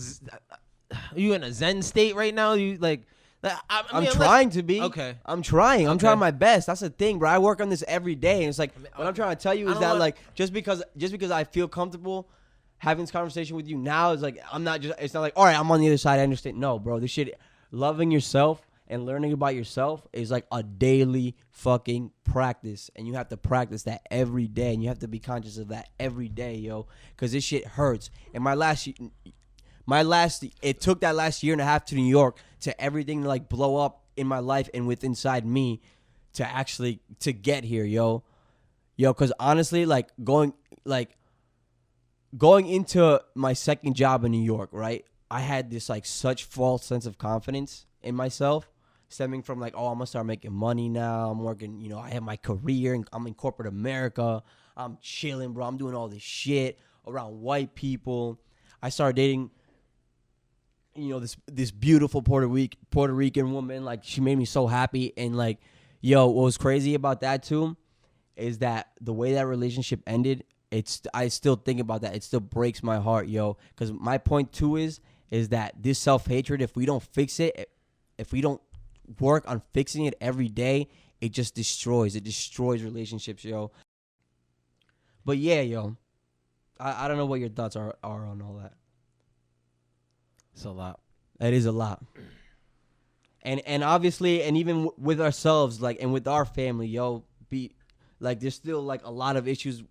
You in a Zen state right now? You like. I I'm mean, trying to be. Okay. I'm trying. I'm Okay. trying my best. That's the thing, bro. I work on this every day. And it's like what I'm trying to tell you I is don't that want- like just because I feel comfortable having this conversation with you now is like I'm not just. It's not like all right. I'm on the other side. I understand. No, bro. This shit, loving yourself and learning about yourself is like a daily fucking practice, and you have to practice that every day, and you have to be conscious of that every day, yo. Because this shit hurts. And it took that last year and a half to New York to everything to like blow up in my life and with inside me to actually to get here, yo. Because honestly, like going into my second job in New York, right? I had this like such false sense of confidence in myself, stemming from like, oh, I'm gonna start making money now. I'm working, I have my career and I'm in corporate America. I'm chilling, bro. I'm doing all this shit around white people. I started dating this beautiful Puerto Rican woman. Like, she made me so happy. And like, yo, what was crazy about that too is that the way that relationship ended, I still think about that. It still breaks my heart, yo. Because my point too is that this self-hatred, if we don't fix it, if we don't work on fixing it every day, it just destroys relationships, yo. But yeah, yo, I don't know what your thoughts are on all that. It's a lot. It is a lot. And obviously, and even with ourselves, like, and with our family, yo, there's still like a lot of issues,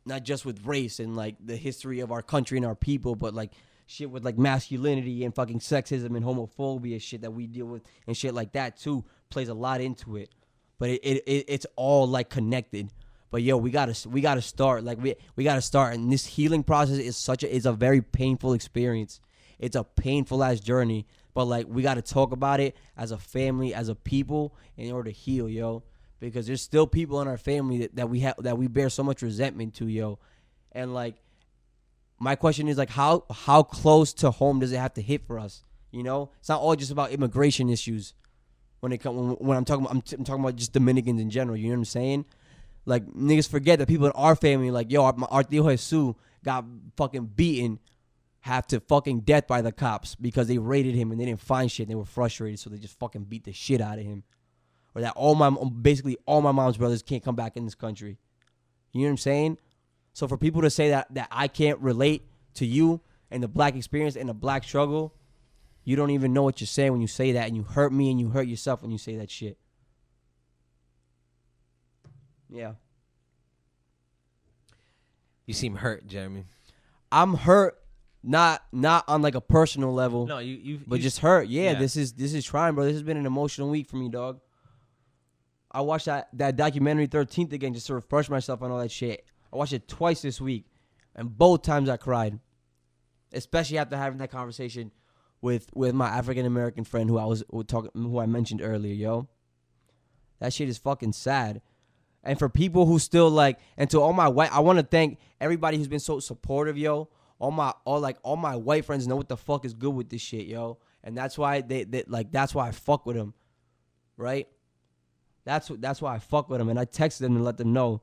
not just with race and like the history of our country and our people, but like shit with like masculinity and fucking sexism and homophobia shit that we deal with and shit like that too plays a lot into it. But it's all like connected. But yo, we gotta start. Like we gotta start, and this healing process is a very painful experience. It's a painful ass journey, but like we got to talk about it as a family, as a people, in order to heal, yo. Because there's still people in our family that we bear so much resentment to, yo. And like, my question is like, how close to home does it have to hit for us? You know, it's not all just about immigration issues. When I'm talking about just Dominicans in general. You know what I'm saying? Like, niggas forget that people in our family, like, yo, our tío Jesus got fucking beaten half to fucking death by the cops because they raided him and they didn't find shit and they were frustrated, so they just fucking beat the shit out of him. Or that basically all my mom's brothers can't come back in this country. You know what I'm saying? So for people to say that I can't relate to you and the black experience and the black struggle, you don't even know what you're saying when you say that, and you hurt me and you hurt yourself when you say that shit. Yeah. You seem hurt, Jeremy. I'm hurt. Not on like a personal level, No, you but just hurt. Yeah, this is trying, bro. This has been an emotional week for me, dog. I watched that documentary 13th again just to refresh myself on all that shit. I watched it twice this week, and both times I cried, especially after having that conversation with my African American friend who I mentioned earlier, yo. That shit is fucking sad, And for people who still like, and to all my white, I want to thank everybody who's been so supportive, yo. All my white friends know what the fuck is good with this shit, yo. And that's why that's why I fuck with them, right? That's why I fuck with them. And I texted them and let them know.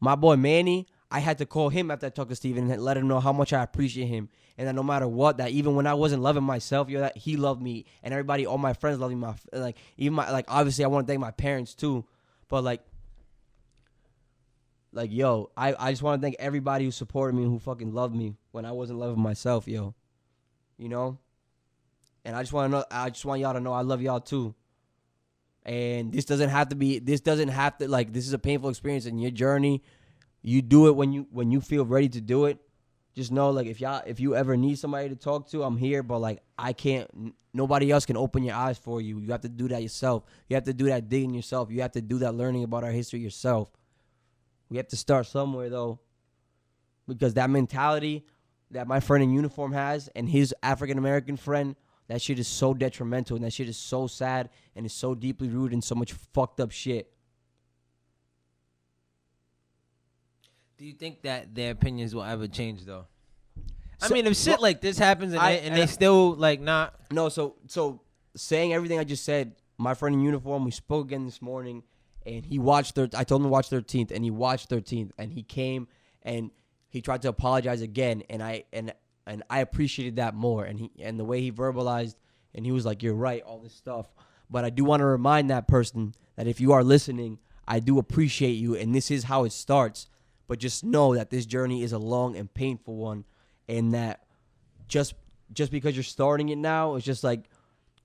My boy Manny, I had to call him after I talked to Steven and let him know how much I appreciate him. And that no matter what, that even when I wasn't loving myself, yo, that he loved me. And everybody, all my friends loved me. Obviously I want to thank my parents too. But yo, I just want to thank everybody who supported me and who fucking loved me when I wasn't loving myself, yo. You know? And I just want y'all to know I love y'all too. And this is a painful experience in your journey. You do it when you feel ready to do it. Just know, like, if you ever need somebody to talk to, I'm here, but like nobody else can open your eyes for you. You have to do that yourself. You have to do that digging yourself. You have to do that learning about our history yourself. We have to start somewhere, though, because that mentality that my friend in uniform has and his African-American friend, that shit is so detrimental, and that shit is so sad, and is so deeply rooted in so much fucked up shit. Do you think that their opinions will ever change, though? I mean, if shit like this happens and they still, like, not... No, so saying everything I just said, my friend in uniform, we spoke again this morning, and he watched I told him to watch 13th, and he watched 13th, and he came and he tried to apologize again, and I appreciated that more, and the way he verbalized, and he was like, "You're right," all this stuff. But I do want to remind that person that if you are listening, I do appreciate you, and this is how it starts. But just know that this journey is a long and painful one, and that just because you're starting it now, it's just like,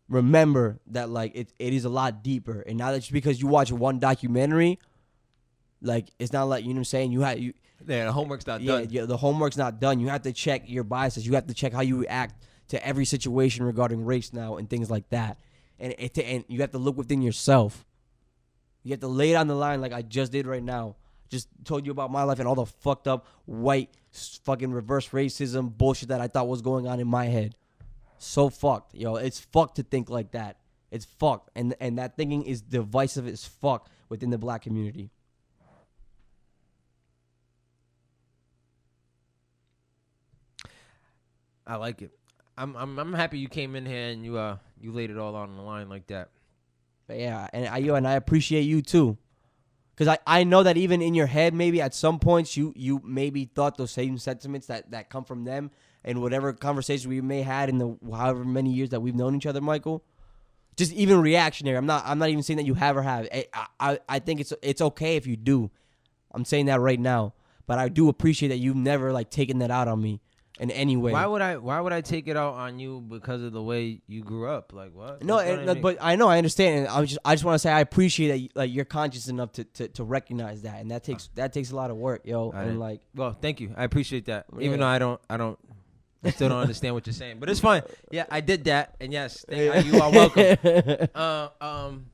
remember that, like, it is a lot deeper. And not just because you watch one documentary, like, it's not like, you know what I'm saying, the homework's not done. Yeah, the homework's not done. You have to check your biases. You have to check how you react to every situation regarding race now and things like that. And you have to look within yourself. You have to lay it on the line like I just did right now. Just told you about my life and all the fucked up white fucking reverse racism bullshit that I thought was going on in my head. So fucked, yo. It's fucked to think like that. It's fucked. And that thinking is divisive as fuck within the black community. I like it. I'm happy you came in here and you laid it all on the line like that. But yeah, and I appreciate you too. Because I know that even in your head, maybe at some points you maybe thought those same sentiments that come from them, and whatever conversation we may had in the however many years that we've known each other, Michael. Just even reactionary. I'm not even saying that you have or have. I think it's okay if you do. I'm saying that right now. But I do appreciate that you've never like taken that out on me in any way. Why would I take it out on you because of the way you grew up? Like what? No, but I know, I understand. And I just want to say I appreciate that like you're conscious enough to recognize that, and that takes a lot of work, yo. And like, well, thank you. I appreciate that. Yeah. Even though I still don't understand what you're saying, but it's fine. Yeah, I did that, and yes, you are welcome.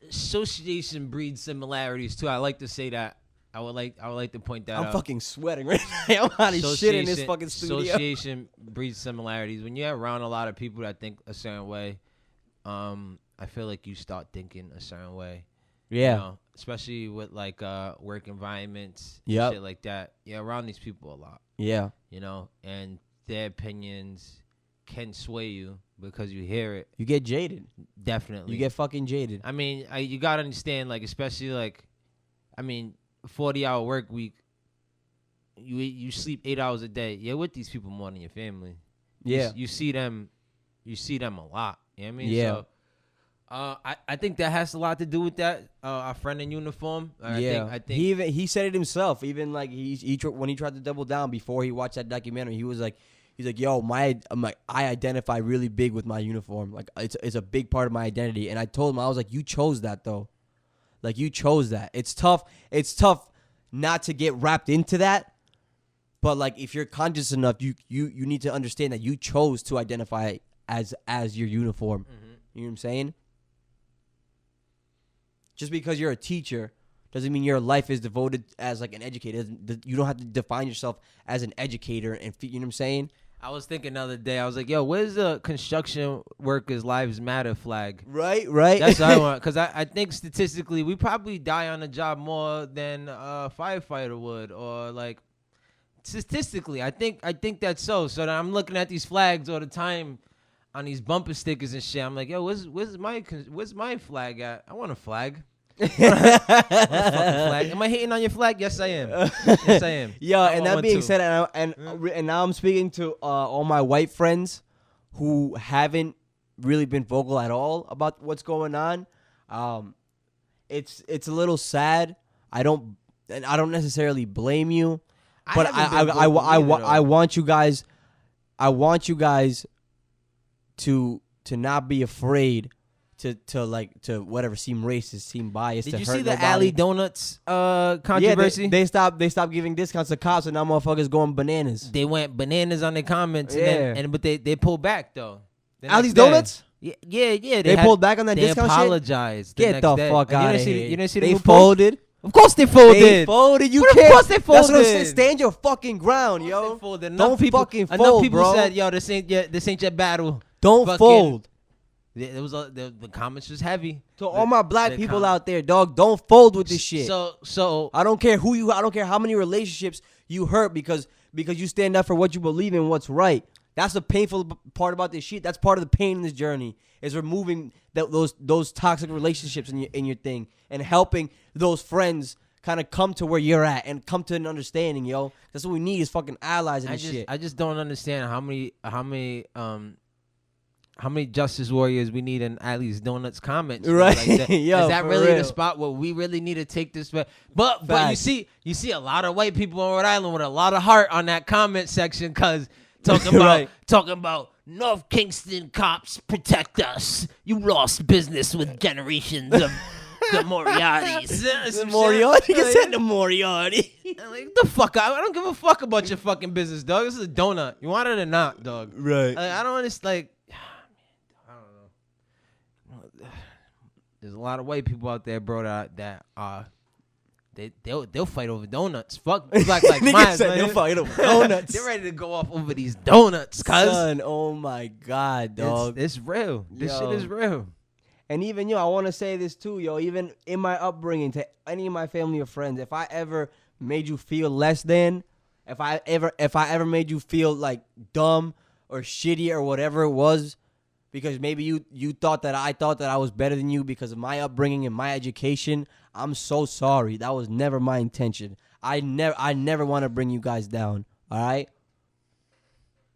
Association breeds similarities too. I like to say that. I would like to point that out. I'm fucking sweating right now. I'm out of shit in this fucking studio. Association breeds similarities. When you're around a lot of people that think a certain way, I feel like you start thinking a certain way. Yeah. You know, especially with like work environments, yep, shit like that. You're around these people a lot. Yeah. You know, and their opinions can sway you because you hear it. You get jaded. Definitely. You get fucking jaded. I mean, you gotta understand, like, especially like, 40-hour work week. You sleep 8 hours a day. You're with these people more than your family. Yeah. You see them a lot. You know what I mean? Yeah. So, I think that has a lot to do with that. Our friend in uniform. Yeah. I think he said it himself. Even like when he tried to double down before he watched that documentary, he's like, yo, I identify really big with my uniform. Like it's a big part of my identity. And I told him, I was like, you chose that though. Like you chose that. It's tough not to get wrapped into that. But like if you're conscious enough, you need to understand that you chose to identify as your uniform. Mm-hmm. You know what I'm saying? Just because you're a teacher doesn't mean your life is devoted as like an educator. You don't have to define yourself as an educator, and you know what I'm saying? I was thinking the other day. I was like, "Yo, where's the construction workers' lives matter flag?" Right. That's what I want, because I think statistically we probably die on the job more than a firefighter would, or like statistically, I think that's so. So that I'm looking at these flags all the time on these bumper stickers and shit. I'm like, yo, where's my flag at? I want a flag. Flag. Am I hating on your flag? Yes, I am. Yes, I am. Yo, I and want that one being too. said, and now I'm speaking to all my white friends who haven't really been vocal at all about what's going on. It's a little sad. I don't necessarily blame you, but I want you guys. I want you guys to not be afraid to whatever seem racist, seem biased. Did to you hurt see the nobody. Alley Donuts controversy? Yeah, they stopped giving discounts to cops, and now motherfuckers going bananas. They went bananas on their comments, Yeah. but they pulled back though. The Alley's next day. Donuts? Yeah. They pulled back on that they discount shit? apologized. Get next the day. fuck You out didn't of see here. You didn't see the They new post? folded. Of course they folded. They folded. You But of can't. course they That's what I'm folded. saying. Stand your fucking ground, Of course yo. they folded. Don't fucking enough fold, people bro. said, "Yo, this ain't your battle." Don't Fucking- fold. It was the comments was heavy. To all my black the people com- out there, dog, don't fold with this shit. So I don't care I don't care how many relationships you hurt because you stand up for what you believe in, what's right. That's the painful part about this shit. That's part of the pain in this journey is removing those toxic relationships in your thing and helping those friends kind of come to where you're at and come to an understanding, yo. That's what we need is fucking allies in this shit. I just don't understand how many justice warriors we need in Alley's Donuts comments. Right. Like that. Yo, is that for really real. the spot where we really need to take this back? But Facts. you see a lot of white people in Rhode Island with a lot of heart on that comment section because talking Right. about North Kingston cops protect us. You lost business with generations of the Moriartys. The Moriarty? You said the Moriarty. Like, the fuck, I don't give a fuck about your fucking business, dog. This is a donut. You want it or not, dog? Right. Like, I don't understand. Like, I don't know. There's a lot of white people out there, bro, that they'll fight over donuts. Fuck black like Nigga mine. said they'll fight over donuts. They're ready to go off over these donuts, cuz. Son, oh my God, dog. It's real. This Yo. shit is real. And even, I want to say this too, yo. Even in my upbringing, to any of my family or friends, if I ever made you feel less than, if I ever made you feel like dumb or shitty or whatever it was, because maybe you thought that I was better than you because of my upbringing and my education, I'm so sorry. That was never my intention. I never want to bring you guys down. All right.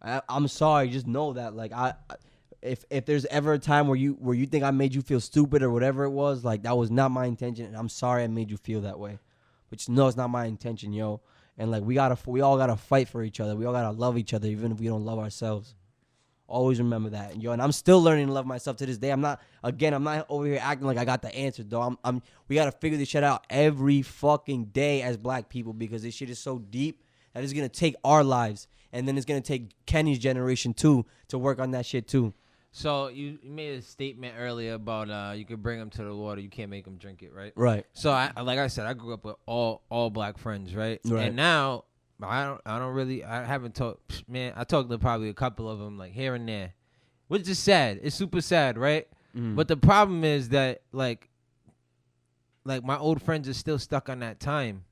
I'm sorry. Just know that, like, if there's ever a time where you think I made you feel stupid or whatever it was, like, that was not my intention, and I'm sorry I made you feel that way. But just know it's not my intention, yo. And like we all gotta fight for each other. We all gotta love each other, even if we don't love ourselves. Always remember that, yo. And I'm still learning to love myself to this day. I'm not over here acting like I got the answer, though. We gotta figure this shit out every fucking day as black people because this shit is so deep that it's gonna take our lives, and then it's gonna take Kenny's generation too to work on that shit too. So you made a statement earlier about you could bring them to the water, you can't make them drink it, right? Right. So like I said, I grew up with all black friends, right? Right. And now I haven't talked, man. I talked to probably a couple of them like here and there, which is sad. It's super sad, right? Mm. But the problem is that like my old friends are still stuck on that time.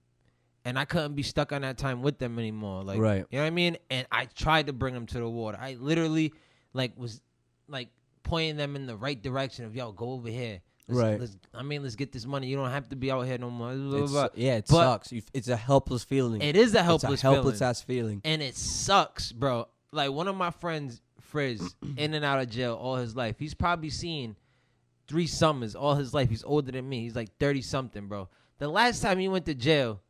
And I couldn't be stuck on that time with them anymore. Like, Right. You know what I mean? And I tried to bring them to the water. I literally was pointing them in the right direction of, yo, go over here. Right. Let's get this money. You don't have to be out here no more. Blah, blah, blah. It But sucks. It's a helpless feeling. It is a helpless It's a helpless feeling. ass feeling. And it sucks, bro. Like, one of my friends, Frizz, in and out of jail all his life. He's probably seen 3 summers all his life. He's older than me. He's like 30-something, bro. The last time he went to jail,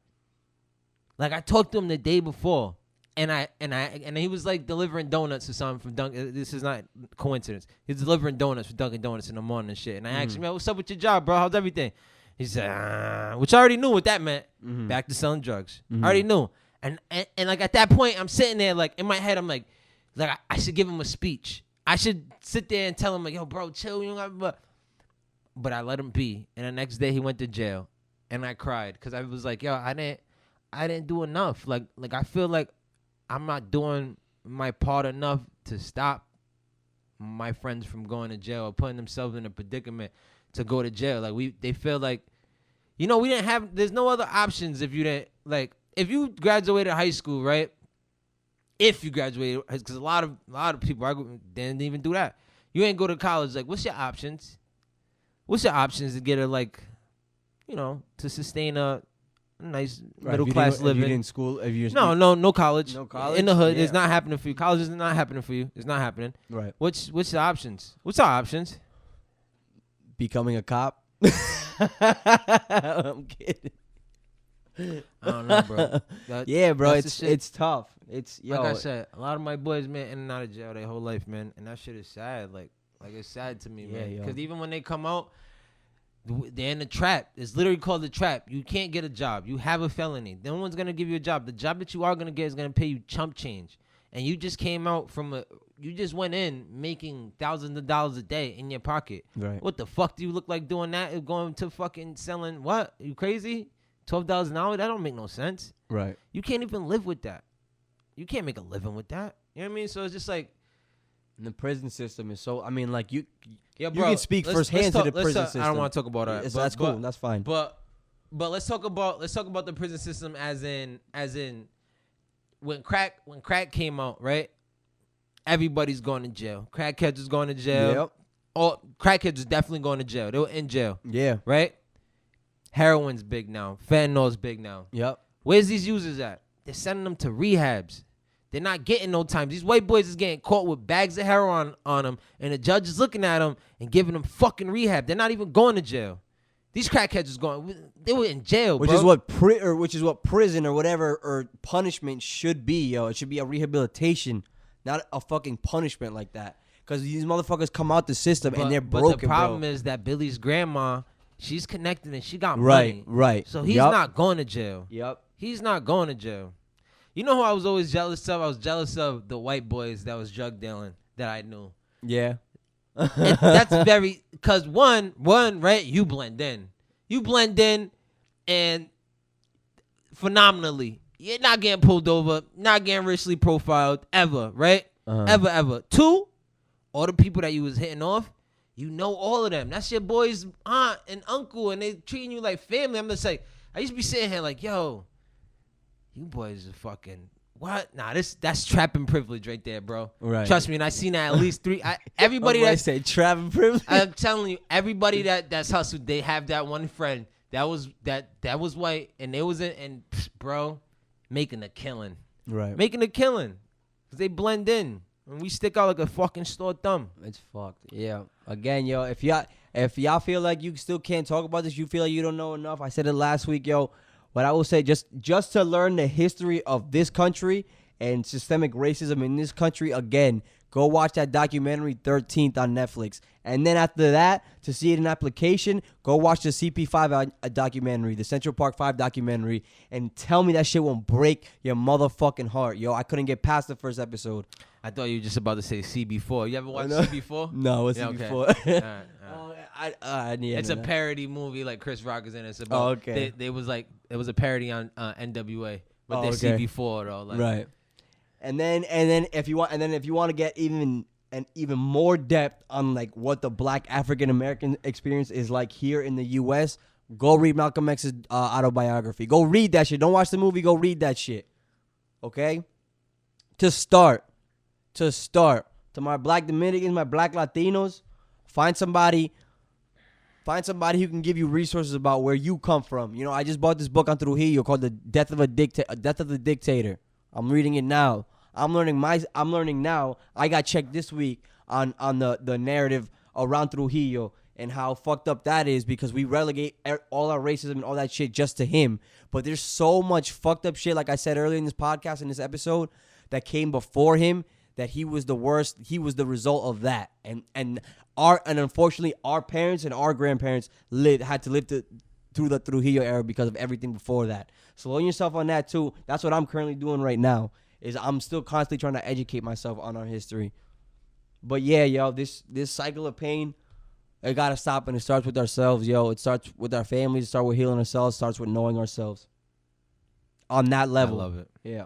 like, I talked to him the day before, and he was like delivering donuts or something from Dunkin'. This is not coincidence. He's delivering donuts for Dunkin' Donuts in the morning and shit. And I asked him, "Man, what's up with your job, bro? How's everything?" He said, which I already knew what that meant. Back to selling drugs. I already knew. And like at that point, I'm sitting there like in my head, I'm like I should give him a speech. I should sit there and tell him like, "Yo, bro, chill." You know, but I let him be. And the next day he went to jail, and I cried because I was like, "Yo, I didn't do enough. Like I feel like I'm not doing my part enough to stop my friends from going to jail or putting themselves in a predicament to go to jail. Like they feel like, we didn't have. There's no other options if you didn't like. If you graduated high school, right? If you graduated, because a lot of people didn't even do that. You ain't go to college. Like, what's your options? What's your options to get to sustain a nice middle class living? If you didn't school, no college. No college In the hood. Yeah. It's not happening for you. College is not happening for you. It's not happening. Right. What's the options? What's our options? Becoming a cop. I'm kidding. I don't know, bro. Yeah, bro. that's the shit. It's tough. It's Like I said, a lot of my boys, man, in and out of jail their whole life, man, and that shit is sad. Like it's sad to me, Yeah, man. yo. Because even when they come out, they're in a trap. It's literally called the trap. You can't get a job. You have a felony. No one's gonna give you a job. The job that you are gonna get is gonna pay you chump change. And you just came out you just went in making thousands of dollars a day in your pocket. Right. What the fuck do you look like doing that? Going to fucking selling what? You crazy? $12 an hour? That don't make no sense. Right. You can't even live with that. You can't make a living with that. You know what I mean? So it's just like, And the prison system is so. I mean, like you yeah, can speak firsthand to the prison system. I don't want to talk about that. Yes, that's cool. That's fine. But let's talk about the prison system as in when crack came out, right? Everybody's going to jail. Crackheads was going to jail. Yep. All crackheads was definitely going to jail. They were in jail, Yeah. right? Heroin's big now. Fentanyl's big now. Yep. Where's these users at? They're sending them to rehabs. They're not getting no time. These white boys is getting caught with bags of heroin on them, and the judge is looking at them and giving them fucking rehab. They're not even going to jail. These crackheads was going. They were in jail, Which bro. which is what prison or whatever or punishment should be, yo. It should be a rehabilitation, not a fucking punishment like that. Because these motherfuckers come out the system and they're broken, But the problem bro. is that Billy's grandma, she's connected and she got Right, money. right. So he's Yup. not going to jail. Yep. He's not going to jail. You know who I was always jealous of? I was jealous of the white boys that was drug dealing that I knew. Yeah. And that's very, because one, right, you blend in. You blend in and phenomenally. You're not getting pulled over, not getting racially profiled ever, right? Ever. Two, all the people that you was hitting off, you know all of them. That's your boy's aunt and uncle, and they treating you like family. I'm just like, I used to be sitting here like, yo, you boys are fucking what? Nah, that's trapping privilege right there, bro. Right. Trust me, and I seen that at least three. Everybody I that say trapping privilege. I'm telling you, everybody that's hustled, they have that one friend that was white, and they was in, bro, making a killing, Right. making a killing, 'cause they blend in, and we stick out like a fucking store thumb. It's fucked. Yeah. Again, yo, if y'all feel like you still can't talk about this, you feel like you don't know enough. I said it last week, yo. What I will say, just to learn the history of this country and systemic racism in this country, again, go watch that documentary 13th on Netflix. And then after that, to see it in application, go watch the CP5 documentary, the Central Park 5 documentary, and tell me that shit won't break your motherfucking heart. Yo, I couldn't get past the first episode. I thought you were just about to say CB4. You ever watched no. CB4? No, what's Yeah, it okay. before? All right. Yeah, It's no, a no. parody movie, like Chris Rock is in it. It's about, Oh, okay. It was a parody on NWA, but Oh, they're okay. CB4 though. Like, Right. And then if you want to get even more depth on like what the Black African American experience is like here in the U.S., go read Malcolm X's autobiography. Go read that shit. Don't watch the movie. Go read that shit. Okay. To start, to my Black Dominicans, my Black Latinos, find somebody who can give you resources about where you come from. You know, I just bought this book on Trujillo called The Death of the Dictator. I'm reading it now. I'm learning now. I got checked this week on the narrative around Trujillo and how fucked up that is because we relegate all our racism and all that shit just to him. But there's so much fucked up shit, like I said earlier in this podcast, in this episode, that came before him, that he was the worst. He was the result of that. And unfortunately, our parents and our grandparents had to live through the Trujillo era because of everything before that. So learn yourself on that too. That's what I'm currently doing right now. Is I'm still constantly trying to educate myself on our history. But yeah, yo, this cycle of pain, it gotta stop, and it starts with ourselves, yo. It starts with our families. It starts with healing ourselves. It starts with knowing ourselves. On that level, I love it. yeah.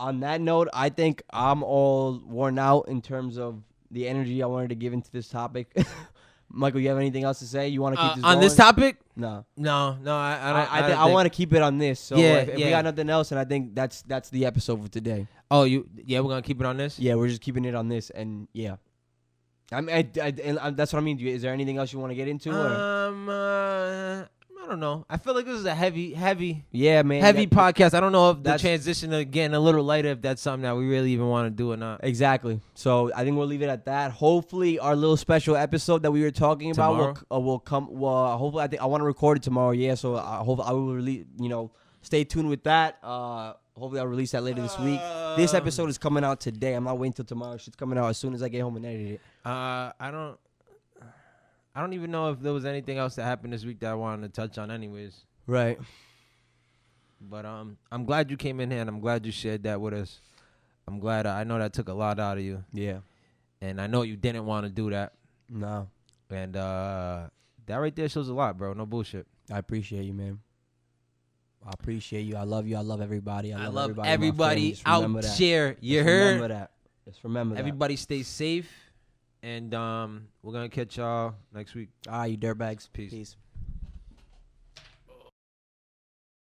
on that note, I think I'm all worn out in terms of the energy I wanted to give into this topic. Michael, you have anything else to say? You want to keep this on going? this topic? No. No, I don't. I want to keep it on this. So Yeah, if we yeah. got nothing else, and I think that's the episode for today. Oh, we're gonna keep it on this. Yeah, we're just keeping it on this, and yeah. I mean, and that's what I mean. Is there anything else you want to get into? I don't know. I feel like this is a heavy Yeah, man. podcast. I don't know if the that's- transition to getting a little lighter, if that's something that we really even want to do or not. Exactly. So I think we'll leave it at that. Hopefully, our little special episode that we were talking about will come. Well, hopefully, I want to record it tomorrow. Yeah. So I hope I will release. Stay tuned with that. Hopefully, I'll release that later this week. This episode is coming out today. I'm not waiting till tomorrow. Shit's coming out as soon as I get home and edit it. I don't even know if there was anything else that happened this week that I wanted to touch on, anyways. Right. But I'm glad you came in here, and I'm glad you shared that with us. I'm glad. I know that took a lot out of you. Yeah. And I know you didn't want to do that. No. And that right there shows a lot, bro. No bullshit. I appreciate you, man. I appreciate you. I love you. I love everybody. I love love everybody Just out remember that. there. You Just heard? Remember that. Just remember that. Everybody stay safe. And we're going to catch y'all next week. All right, you dirtbags. Peace. Peace.